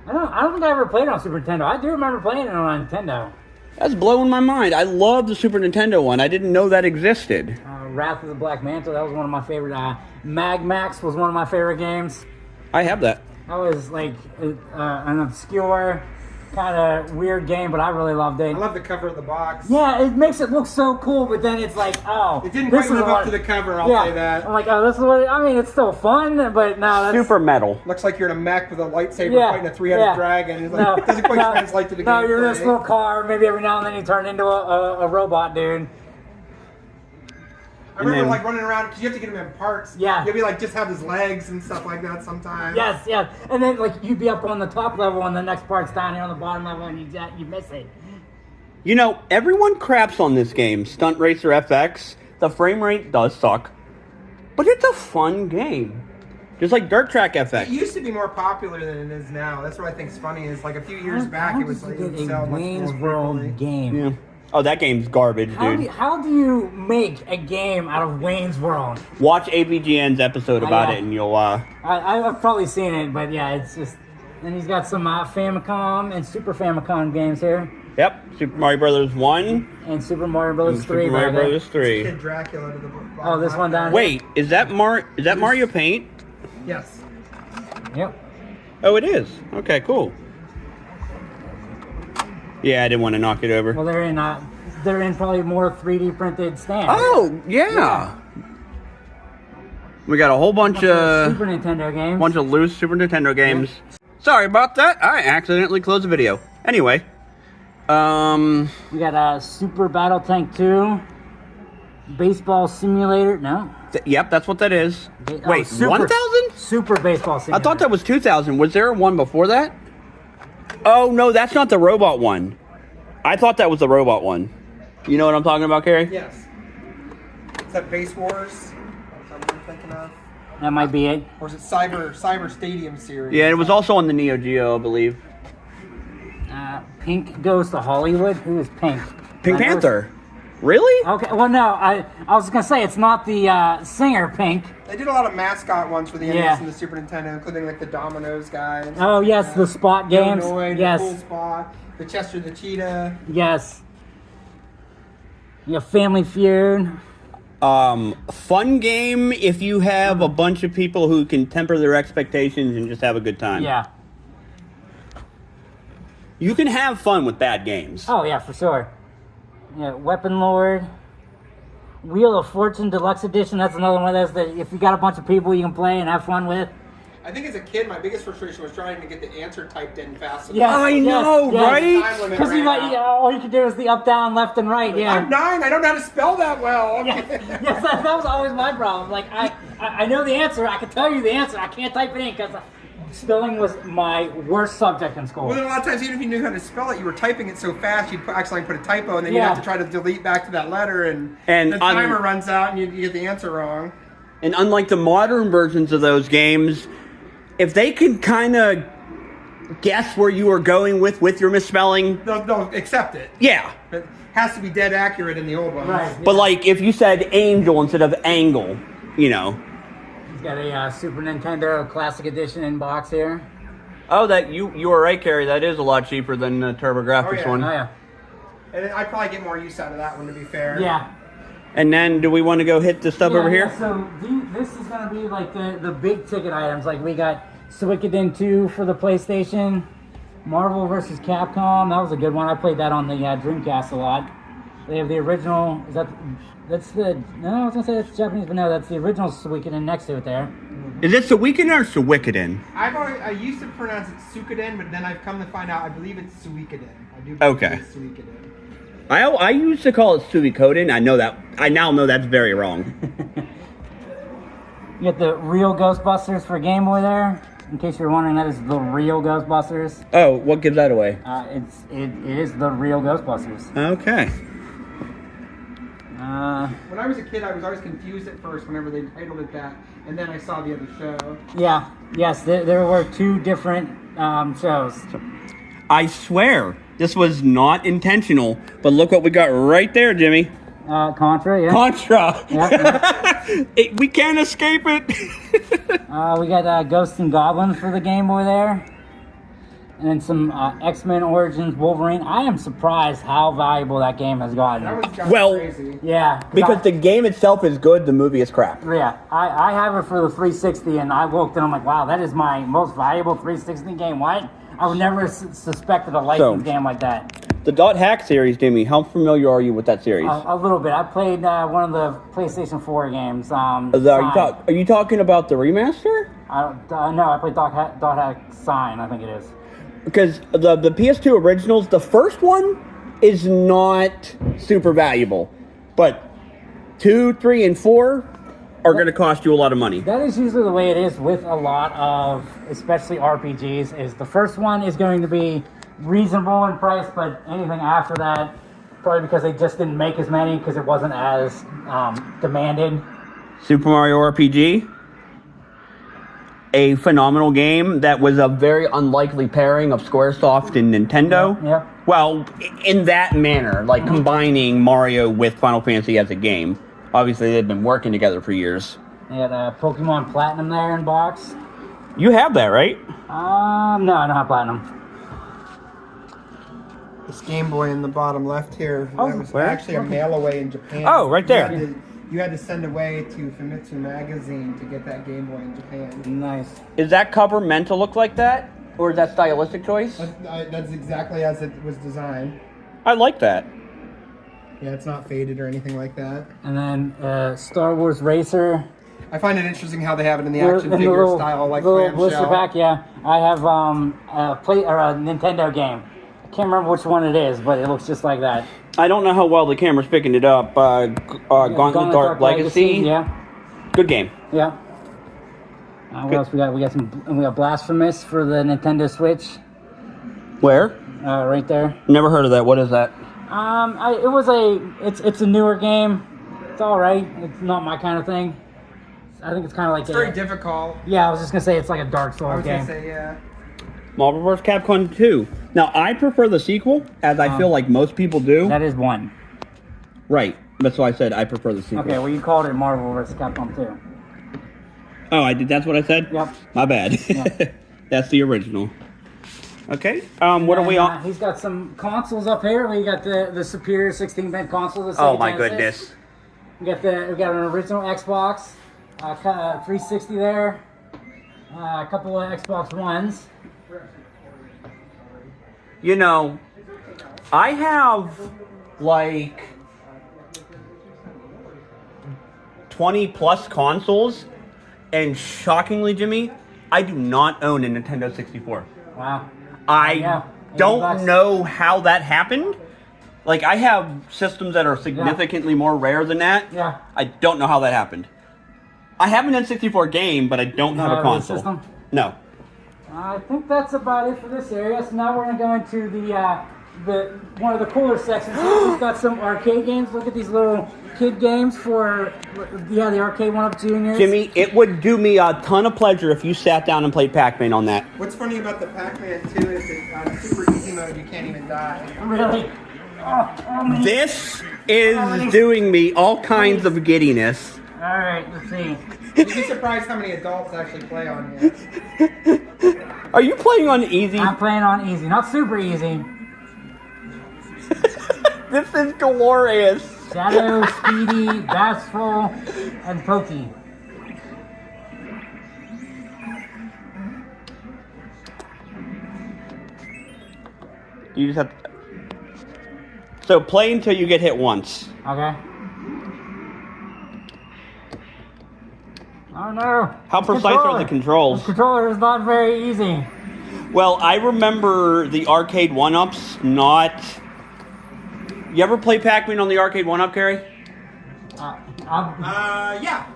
I don't think I ever played it on Super Nintendo. I do remember playing it on Nintendo. That's blowing my mind. I love the Super Nintendo one. I didn't know that existed. Wrath of the Black Mantle. That was one of my favorite. Mag Max was one of my favorite games. I have that. That was like an obscure, kind of weird game, but I really loved it. I love the cover of the box. Yeah, it makes it look so cool, but then it's like, oh, It didn't quite live up to the cover, I'll say that. I'm like, oh, this is what I mean. It's still fun, but no, that's Super metal. Looks like you're in a mech with a lightsaber fighting a three-headed dragon. It's like, it doesn't quite translate to the game. No, you're this little car. Maybe every now and then you turn into a robot dude. I remember like running around because you have to get him in parts. Yeah. You'll be like just have his legs and stuff like that sometimes. Yes, yes. And then like you'd be up on the top level and the next part's down here on the bottom level and you miss it. You know, everyone craps on this game, Stunt Racer FX. The frame rate does suck, but it's a fun game. Just like Dirt Track FX. It used to be more popular than it is now. That's what I think's funny is like a few years back it was like it sold much Wayne's more World frequently. game. Yeah. Oh, that game's garbage, dude. How do you make a game out of Wayne's World? Watch AVGN's episode about yeah. it and you'll... I've probably seen it, but yeah, it's just... And he's got some Famicom and Super Famicom games here. Yep, Super Mario Brothers 1. And Super Mario Brothers 3. Super Mario Brothers 3. Kid Dracula to the Oh, this one down Wait, is that Mario Paint? Yes. here? Yep. Oh, it is. Okay, cool. Yeah, I didn't want to knock it over. Well, they're in probably more 3D printed stands. Oh, yeah. We got a whole bunch of Super Nintendo games. bunch of loose Super Nintendo games. Sorry about that. I accidentally closed the video. Anyway, We got Super Battle Tank 2, Baseball Simulator. No. Yep, that's what that is. Wait, Super- 1,000? Super Baseball Simulator. I thought that was 2,000. Was there one before that? Oh, no, that's not the robot one. I thought that was the robot one. You know what I'm talking about, Carey? Yes. Is that Base Wars? Is that what I'm thinking of? That might be it. Or is it Cyber Stadium series? Yeah, it was also on the Neo Geo, I believe. Pink Goes to Hollywood. Who is Pink? Pink Panther. Really? Okay. Well, no. I was gonna say it's not the singer Pink. They did a lot of mascot ones for the NES Yeah. and the Super Nintendo, including like the Dominoes guys. Oh yes, the Spot games. Illinois, Yes. the Cool Spot, the Chester the Cheetah. Yes. Yeah, Family Feud. Fun game if you have a bunch of people who can temper their expectations and just have a good time. Yeah. You can have fun with bad games. Oh yeah, for sure. Yeah, Weapon Lord. Wheel of Fortune Deluxe Edition. That's another one of those that if you got a bunch of people you can play and have fun with. I think as a kid, my biggest frustration was trying to get the answer typed in fast enough. Yes, I know, right? Time limit Because ran out. all you can do is the up, down, left, and right. Yeah. I'm 9. I don't know how to spell that well. Yes, that was always my problem. Like I know the answer. I can tell you the answer. I can't type it in because spelling was my worst subject in school. Well, then a lot of times, even if you knew how to spell it, you were typing it so fast you'd accidentally put a typo, and then you'd Yeah. have to try to delete back to that letter, and the on- timer runs out, and you get the answer wrong. And unlike the modern versions of those games, if they can kind of guess where you are going with your misspelling, They'll accept it. yeah. It has to be dead accurate in the old ones. Right. But like if you said angel instead of angle, you know. He's got a Super Nintendo Classic Edition in box here. Oh, that you were right, Carey. That is a lot cheaper than the TurboGrafx Oh, yeah. one. Oh yeah. And I'd probably get more use out of that one, to be fair. Yeah. And then, do we want to go hit the stuff over here? Yeah, so this is gonna be like the big ticket items. Like we got Suikoden 2 for the PlayStation, Marvel vs. Capcom. That was a good one. I played that on the Dreamcast a lot. They have the original. That's the no? I was gonna say that's Japanese, but no, that's the original Suikoden next to it there. Is it Suikoden or Suikoden? I used to pronounce it Suikoden, but then I've come to find out I believe it's Suikoden. I do believe Okay. it's Suikoden. I used to call it Suikoden. I know that. I now know that's very wrong. You got the real Ghostbusters for Game Boy there. In case you're wondering, that is the real Ghostbusters. Oh, what gives that away? It is the real Ghostbusters. Okay. When I was a kid, I was always confused at first whenever they titled it that, and then I saw the other show. Yeah. Yes, there were two different shows. I swear, This was not intentional, but look what we got right there, Jimmy. Contra, yeah. Contra. Yeah. We can't escape it. We got Ghosts and Goblins for the Game Boy there. And then some X-Men Origins Wolverine. I am surprised how valuable that game has gotten. That was just Well, crazy. Yeah. because the game itself is good, the movie is crap. Yeah, I have it for the 360, and I looked and I'm like, wow, that is my most valuable 360 game. What? I would never suspected a licensed game like that. The Dot Hack series, Jimmy, how familiar are you with that series? A little bit. I played one of the PlayStation 4 games. Are you talking about the remaster? No, I played Dot Hack Sign, I think it is. Because the PS2 originals, the first one is not super valuable. But 2, 3, and 4 are going to cost you a lot of money. That is usually the way it is with a lot of, especially RPGs, is the first one is going to be reasonable in price, but anything after that, probably because they just didn't make as many because it wasn't as demanded. Super Mario RPG, a phenomenal game that was a very unlikely pairing of Squaresoft and Nintendo. Yeah. Well, in that manner, like combining Mario with Final Fantasy as a game. Obviously, they've been working together for years. They had Pokemon Platinum there in box. You have that, right? No, I don't have Platinum. This Game Boy in the bottom left here, that was where? actually a mail away in Japan. Oh, right there. You had to send away to Famitsu Magazine to get that Game Boy in Japan. Nice. Is that cover meant to look like that? Or is that stylistic choice? That's exactly as it was designed. I like that. Yeah, it's not faded or anything like that. And then Star Wars Racer. I find it interesting how they have it in the action figure style, like the blister clamshell. pack. Yeah, I have a Nintendo game. I can't remember which one it is, but it looks just like that. I don't know how well the camera's picking it up. Gauntlet Dark Legacy. Yeah. Good game. Yeah. What else we got? We got Blasphemous for the Nintendo Switch. Where? Right there. Never heard of that. What is that? It's a newer game. It's all right. It's not my kind of thing. I think it's kind of like It's very difficult. Yeah, I was just gonna say it's like a Dark I Souls was game. gonna say, yeah. Marvel vs. Capcom 2. Now, I prefer the sequel, as I feel like most people do. That is one. Right. That's why I said I prefer the sequel. Okay, well you called it Marvel vs. Capcom 2. Oh, I did. That's what I said? Yep. My bad. Yeah. That's the original. Okay. What are we on? He's got some consoles up here. We got the superior 16-bit console. The Oh Sega my Genesis. goodness. We got an original Xbox, 360 there, a couple of Xbox Ones. You know, I have like 20 plus consoles, and shockingly, Jimmy, I do not own a Nintendo 64. Wow. I don't know how that happened. Like, I have systems that are significantly more rare than that. Yeah. I don't know how that happened. I have an N64 game, but I don't have a console. System? No. I think that's about it for this area. So now we're going to go into the one of the cooler sections. We've got some arcade games. Look at these little kid games for the arcade 1-Up Juniors. Jimmy, it would do me a ton of pleasure if you sat down and played Pac-Man on that. What's funny about the Pac-Man 2 is that on super easy mode you can't even die. Really? Oh, This is doing me all kinds of giddiness. all right, let's see. You'd be surprised how many adults actually play on here. Are you playing on easy? I'm playing on easy, not super easy. This is glorious. Shadow, Speedy, Bashful, and Pokey. You just have to... So play until you get hit once. Okay. Oh no. How precise are the controls? The controller is not very easy. Well, I remember the arcade 1-Ups not... You ever play Pac-Man on the arcade 1-Up, Carey? Yeah.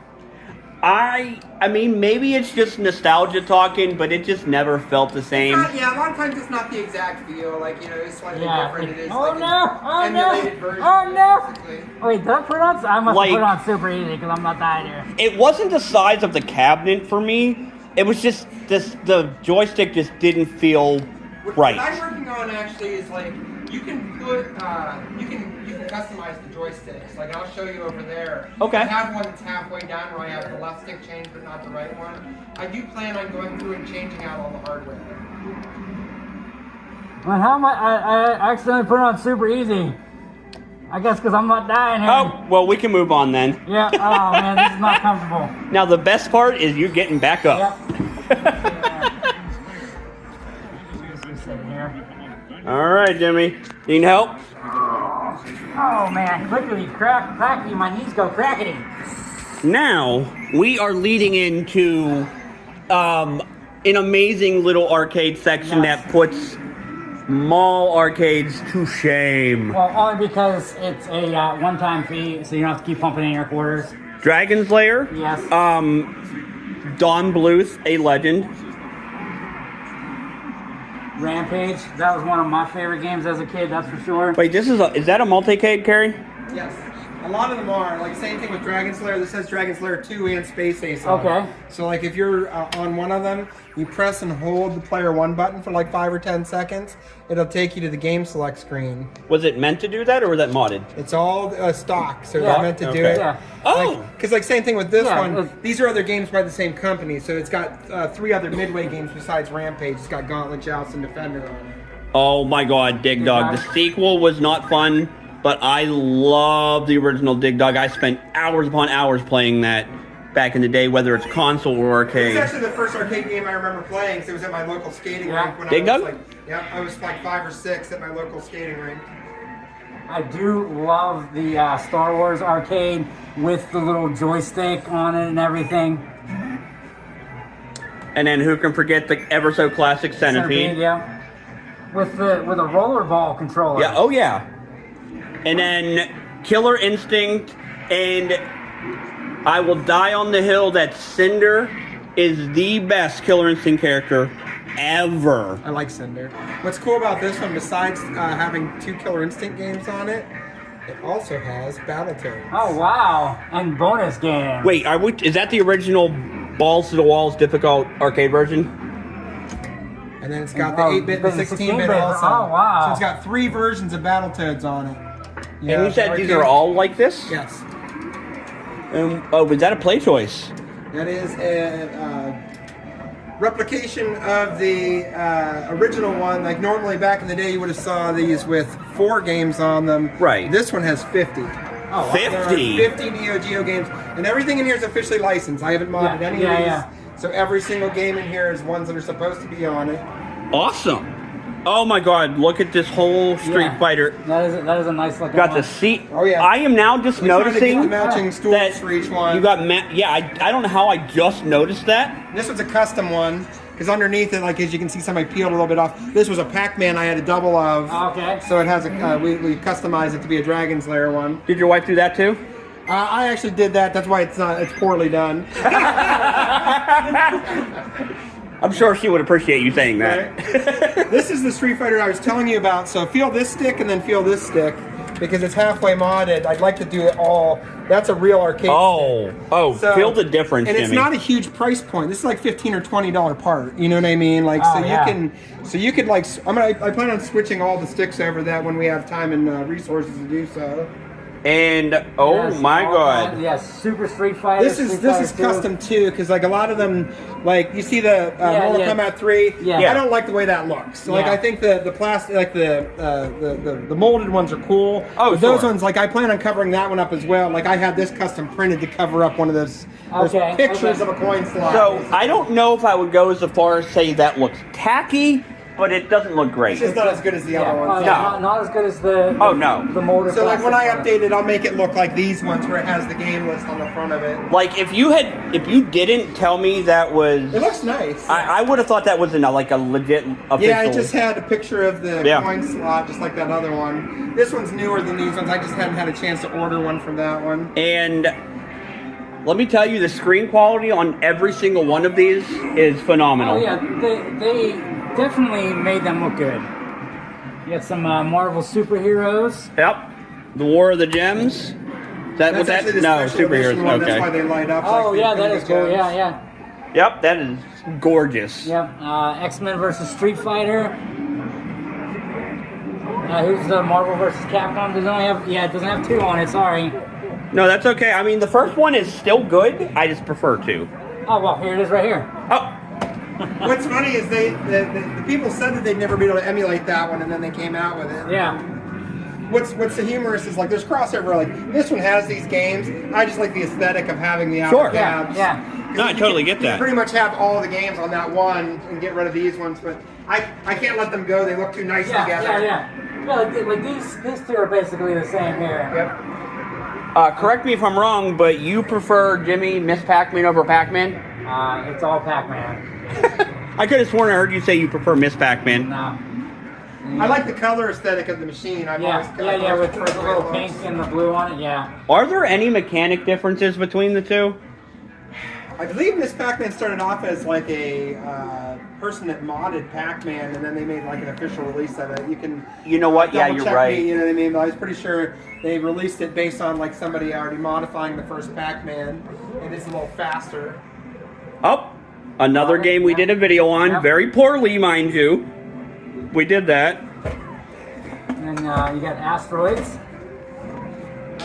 I mean, maybe it's just nostalgia talking, but it just never felt the same. Yeah, a lot of times it's not the exact feel. Like, you know, it's slightly different. It is Oh like no! Oh an emulated no! version. Oh no! Basically. Wait, did I put on? I must Like- have put on super easy because I'm not that here. It wasn't the size of the cabinet for me. It was just the joystick just didn't feel What right. I'm working on actually is like You can put, you can customize the joysticks. Like I'll show you over there. Okay. I have one that's halfway down where I have the left stick changed but not the right one. I do plan on going through and changing out all the hardware. Man, how am I accidentally put it on super easy. I guess because I'm not dying here. Oh, well, we can move on then. Yeah, oh man, this is not comfortable. Now, the best part is you getting back up. Yep. Sitting here. All right, Jimmy. Need help? Oh man, quickly, crackety, my knees go crackety. Now, we are leading into an amazing little arcade section Yes. that puts mall arcades to shame. Well, only because it's a one-time fee, so you don't have to keep pumping in your quarters. Dragon's Lair. Yes. Don Bluth, a legend. Rampage, that was one of my favorite games as a kid, that's for sure. Wait, is that a multicade, Carey? Yes. A lot of them are. Like, same thing with Dragon's Lair. This says Dragon's Lair 2 and Space Ace on it. Okay. So, like, if you're on one of them, you press and hold the player 1 button for like 5 or 10 seconds. It'll take you to the game select screen. Was it meant to do that, or was that modded? It's all stock, so Yeah. it's meant to do Okay. it. Yeah. Oh! Because, like, same thing with this Yeah, one. These are other games by the same company, so it's got 3 other Midway games besides Rampage. It's got Gauntlet, Joust, and Defender on it. Oh my god, Dig Dug. The sequel was not fun, but I love the original Dig Dug. I spent hours upon hours playing that back in the day, whether it's console or arcade. It's actually the first arcade game I remember playing, because it was at my local skating Yeah. rink when Dig I was Dug? like, yeah, I was like 5 or 6 at my local skating rink. I do love the Star Wars arcade with the little joystick on it and everything. And then who can forget the ever so classic Centipede? Yeah. With a rollerball controller. Yeah, oh yeah. And then Killer Instinct, and I will die on the hill that Cinder is the best Killer Instinct character ever. I like Cinder. What's cool about this one, besides having 2 Killer Instinct games on it, it also has Battletoads. Oh wow! And bonus game. Wait, is that the original balls to the walls difficult arcade version? And then it's got the 8-bit and the 16-bit also. Oh wow! So it's got 3 versions of Battletoads on it. Yeah, And you said these are all like this? Yes. Oh, was that a play choice? That is a replication of the original one. Like normally back in the day, you would have saw these with 4 games on them. Right. This one has 50. Oh, 50? There are 50 Neo Geo games, and everything in here is officially licensed. I haven't modded Yeah, any yeah, of these. yeah. So every single game in here is ones that are supposed to be on it. Awesome. Oh my god, look at this whole Street Yeah. Fighter. That is a nice looking Got one. the seat. Oh, yeah. I am now just We tried to noticing get the matching stools that for each one. you got I don't know how I just noticed that. This was a custom one, because underneath it, like as you can see, somebody peeled a little bit off. This was a Pac-Man I had a double of. Okay. So it has a, we customized it to be a Dragon's Lair one. Did your wife do that too? I actually did that. That's why it's poorly done. I'm sure she would appreciate you saying that. Right? This is the Street Fighter I was telling you about. So feel this stick and then feel this stick, because it's halfway modded. I'd like to do it all. That's a real arcade stick. So, feel the difference, and Jimmy. it's not a huge price point. This is like $15 or $20 part. You know what I mean? Like Oh, yeah. you could like. I plan on switching all the sticks over that when we have time and resources to do so. And Yes, my all god. kinds- Yes, Super Street Fighter. This is custom too, because like a lot of them, like you see the Mortal yeah. Kombat 3. Yeah. I don't like the way that looks. So, like Yeah. I think the plastic, like the molded ones are cool. Oh, but those sure. ones, like I plan on covering that one up as well. Like I have this custom printed to cover up one of those Okay, pictures okay. of a coin slot. So I don't know if I would go as far as say that looks tacky, but it doesn't look great. it's just not as good as the other ones. Yeah, not as good as the Oh, no. the molded. So like when I plastic update it, I'll make it look like these ones where it has the game list on the front of it. Like if you didn't tell me that was, It looks nice. I would have thought that was like a legit official. Yeah, I just had a picture of the Yeah. coin slot, just like that other one. This one's newer than these ones. I just hadn't had a chance to order one from that one. And let me tell you, the screen quality on every single one of these is phenomenal. Oh yeah, they definitely made them look good. You got some Marvel superheroes. Yep. The War of the Gems. Is that what That's that? actually the No, special edition superheroes. one. That's why Okay. they light up. Oh like yeah, the that is cool. gems. Yeah. Yep, that is gorgeous. Yep. X-Men versus Street Fighter. Here's the Marvel vs. Capcom. Doesn't only have, it doesn't have 2 on it. Sorry. No, that's okay. I mean, the first one is still good. I just prefer 2. Oh well, here it is right here. Oh. What's funny is the people said that they'd never be able to emulate that one, and then they came out with it. Yeah. What's the humorous is like there's crossover. Like this one has these games. I just like the aesthetic of having the Sure. cabs. Yeah. No, I totally get You that. pretty much have all the games on that one and get rid of these ones, but I can't let them go. They look too nice together. Yeah. Like these 2 are basically the same here. Yep. Correct me if I'm wrong, but you prefer Jimmy Miss Pac-Man over Pac-Man? It's all Pac-Man. I could have sworn I heard you say you prefer Miss Pac-Man. No. I like the color aesthetic of the machine. I've always With the little pink and the blue on it. Yeah. Are there any mechanic differences between the 2? I believe Miss Pac-Man started off as like a person that modded Pac-Man, and then they made like an official release of it. You can. You know what? Yeah, you're double check right. Me, you know what I mean? But I was pretty sure they released it based on like somebody already modifying the first Pac-Man, and it's a little faster. Oh, another game we did a video on, very poorly, mind you. We did that. And then you got Asteroids.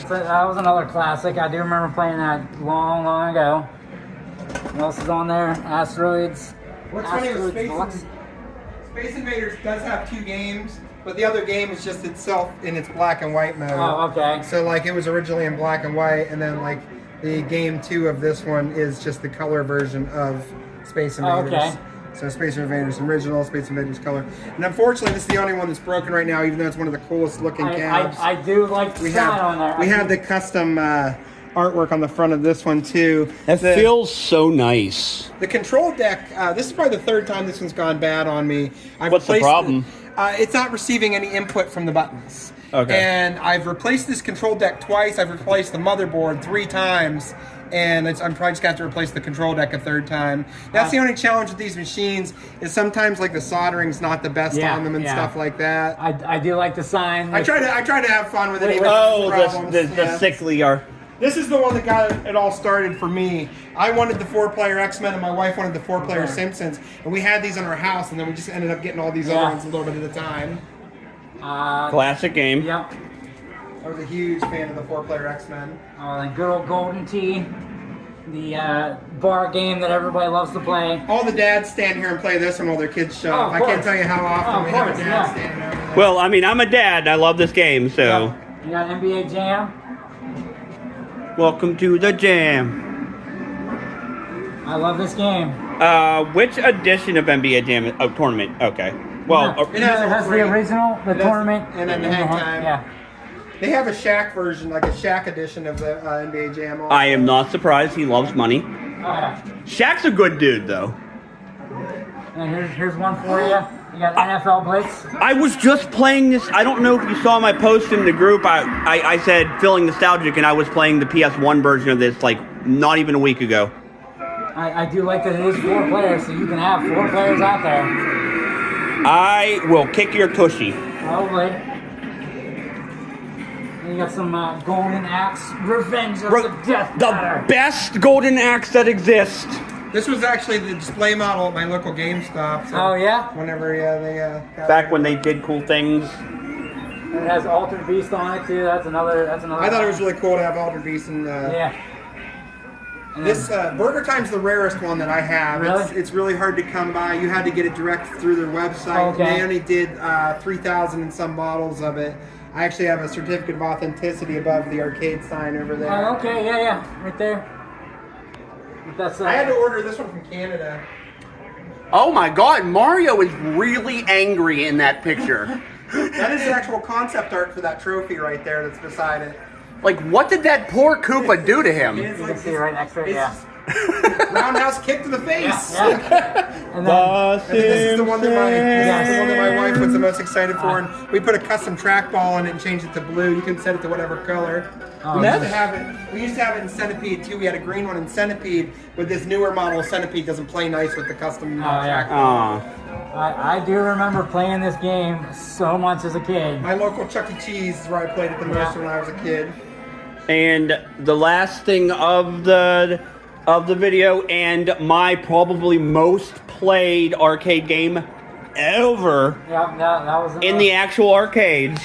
That was another classic. I do remember playing that long ago. What else is on there? Asteroids. What's funny with Deluxe. Space Invaders does have 2 games, but the other game is just itself in its black and white mode. Oh, okay. So like it was originally in black and white, and then like the game 2 of this one is just the color version of Space Invaders. Oh, okay. So Space Invaders Original, Space Invaders Color. And unfortunately, this is the only one that's broken right now, even though it's one of the coolest looking cabs. I do like the sign on there. We have the custom artwork on the front of this one too. That feels so nice. The control deck, this is probably the 3rd time this one's gone bad on me. What's the problem? It's not receiving any input from the buttons. Okay. And I've replaced this control deck twice. I've replaced the motherboard 3 times. And I'm probably just got to replace the control deck a 3rd time. That's the only challenge with these machines is sometimes like the soldering's not the best on them and stuff like that. I do like the sign. I try to have fun with it. The sickly are. This is the one that got it all started for me. I wanted the 4-player X-Men and my wife wanted the 4-player Simpsons. And we had these in our house, and then we just ended up getting all these other ones a little bit at a time. Classic game. Yep. I was a huge fan of the 4-player X-Men. Oh, the good old Golden Tee. The bar game that everybody loves to play. All the dads stand here and play this one while their kids show up. I can't tell you how often we have a dad standing over there. Well, I mean, I'm a dad. I love this game, so. You got NBA Jam. Welcome to the jam. I love this game. Which edition of NBA Jam? Oh, tournament. Okay. Well, it has the original, the tournament, and then the hang time. Yeah. They have a Shaq version, like a Shaq edition of the NBA Jam. Also. I am not surprised. He loves money. Oh, yeah. Shaq's a good dude, though. And here's one for you. You got NFL Blitz. I was just playing this. I don't know if you saw my post in the group. I said feeling nostalgic, and I was playing the PS1 version of this like not even a week ago. I do like that it is 4 players, so you can have 4 players out there. I will kick your tushy. Probably. And you got some Golden Axe, Revenge of the Death Matter. The best Golden Axe that exists. This was actually the display model at my local GameStop. So oh yeah. Whenever they back when they did cool things. And it has Altered Beast on it too. That's another. I thought it was really cool to have Altered Beast and. Yeah. This Burger Time's the rarest one that I have. Really? It's really hard to come by. You had to get it direct through their website. Okay. They only did 3,000 and some models of it. I actually have a certificate of authenticity above the arcade sign over there. Oh, okay, yeah, right there. That's. I had to order this one from Canada. Oh my God, Mario is really angry in that picture. That is the actual concept art for that trophy right there that's beside it. Like, what did that poor Koopa do to him? You can see right next to it, yeah. Roundhouse kick to the face. Yeah. And then, I think this is the one that my wife was the most excited for, and we put a custom trackball in it and changed it to blue. You can set it to whatever color. We used to have it in Centipede too. We had a green one in Centipede. With this newer model, Centipede doesn't play nice with the custom trackball. I do remember playing this game so much as a kid. My local Chuck E. Cheese is where I played it the most when I was a kid. And the last thing of the video, and my probably most played arcade game ever Yep, that was in the actual arcades.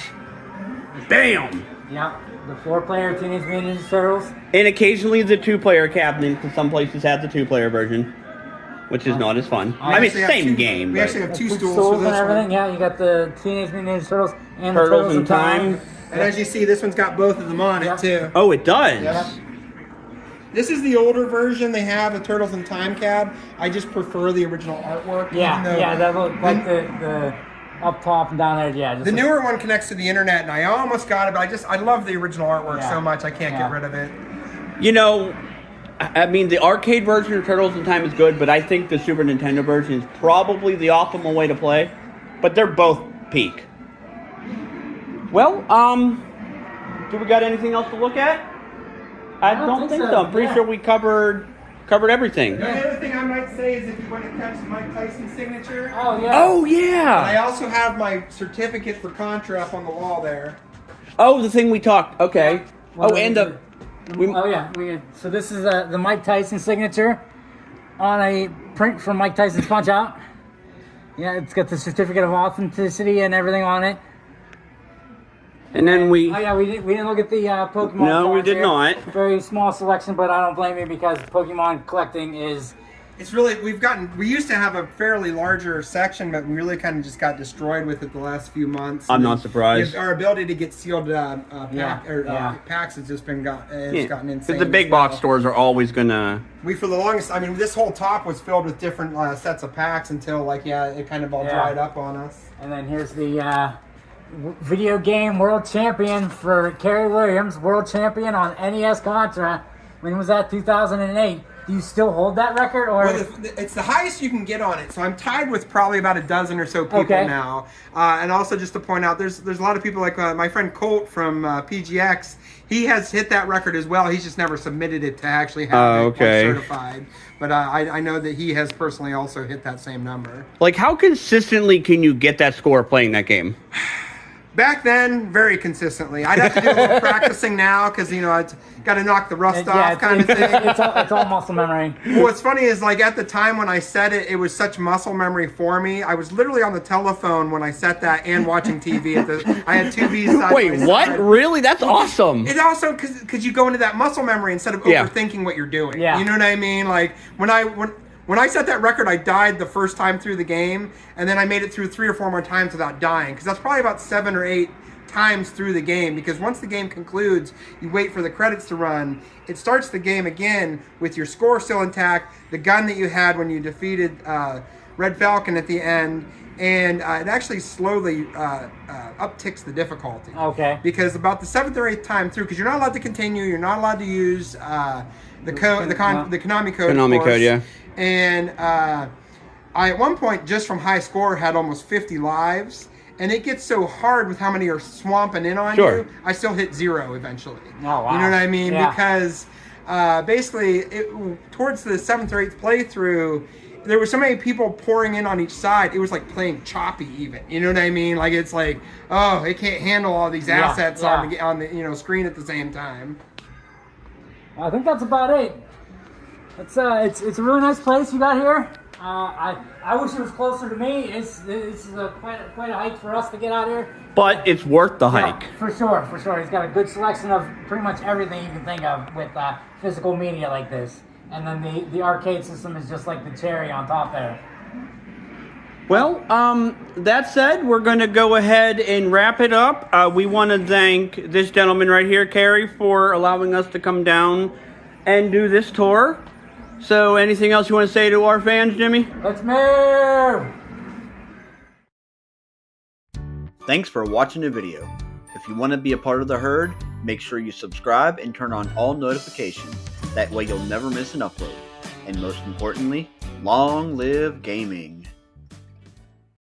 Bam! Yep, the 4-player Teenage Mutant Ninja Turtles. And occasionally the 2-player cabinet, because some places have the 2-player version, which is not as fun. I mean, same game. We but actually have 2 stools and for this everything. one. Yeah, you got the Teenage Mutant Ninja Turtles and the Turtles in Time. And as you see, this one's got both of them on it too. Oh, it does. Yep. This is the older version. They have a Turtles in Time cab. I just prefer the original artwork. Yeah, that look like the up top and down there. Yeah. The newer one connects to the internet, and I almost got it, but I love the original artwork so much I can't get rid of it. You know, I mean, the arcade version of Turtles in Time is good, but I think the Super Nintendo version is probably the optimal way to play. But they're both peak. Well, do we got anything else to look at? I don't think so. I'm pretty sure we covered everything. The other thing I might say is if you want to catch Mike Tyson's signature. Oh yeah. Oh yeah. I also have my certificate for Contra up on the wall there. Oh, the thing we talked. Okay. Well, and the. So this is the Mike Tyson signature on a print from Mike Tyson's Punch Out. Yeah, it's got the certificate of authenticity and everything on it. And then we. Oh yeah, we didn't look at the Pokemon. No, we did here. not. Very small selection, but I don't blame you because Pokemon collecting is. It's really we used to have a fairly larger section, but we really kind of just got destroyed with it the last few months. I'm not surprised. Our ability to get sealed packs has just been gotten insane. The big box stores are always gonna. For the longest, I mean, this whole top was filled with different sets of packs until it kind of all dried up on us. And then here's the video game world champion for Carey Williams, world champion on NES Contra. When was that? 2008. Do you still hold that record, or? Well, it's the highest you can get on it. So I'm tied with probably about a dozen or so people now. And also, just to point out, there's a lot of people like my friend Colt from PGX. He has hit that record as well. He's just never submitted it to actually have it certified. But I know that he has personally also hit that same number. Like, how consistently can you get that score playing that game? Back then, very consistently. I'd have to do a little practicing now because, I've got to knock the rust off kind of thing. It's all muscle memory. Well, what's funny is, at the time when I said it, it was such muscle memory for me. I was literally on the telephone when I set that and watching TV. I had TVs side Wait, by side. what? Really? That's awesome. It's also because you go into that muscle memory instead of overthinking what you're doing. Yeah. You know what I mean? Like, when I set that record, I died the first time through the game, and then I made it through 3 or 4 more times without dying, because that's probably about 7 or 8 times through the game, because once the game concludes, you wait for the credits to run. It starts the game again with your score still intact, the gun that you had when you defeated Red Falcon at the end, and it actually slowly upticks the difficulty. Okay. Because about the 7th or 8th time through, because you're not allowed to continue, you're not allowed to use the Konami code. Konami code, yeah. And I, at one point, just from high score, had almost 50 lives. And it gets so hard with how many are swamping in on you, I still hit 0 eventually. Oh, wow. You know what I mean? Yeah. Because basically, towards the 7th or 8th playthrough, there were so many people pouring in on each side, it was like playing choppy even. You know what I mean? Like, it's like, oh, it can't handle all these assets on the screen at the same time. I think that's about it. It's a really nice place you got here. I wish it was closer to me. It's quite a hike for us to get out here. But it's worth the hike. For sure. He's got a good selection of pretty much everything you can think of with physical media like this. And then the arcade system is just like the cherry on top there. Well, that said, we're going to go ahead and wrap it up. We want to thank this gentleman right here, Carey, for allowing us to come down and do this tour. So, anything else you want to say to our fans, Jimmy? Let's move! Thanks for watching the video. If you want to be a part of the herd, make sure you subscribe and turn on all notifications. That way you'll never miss an upload. And most importantly, long live gaming.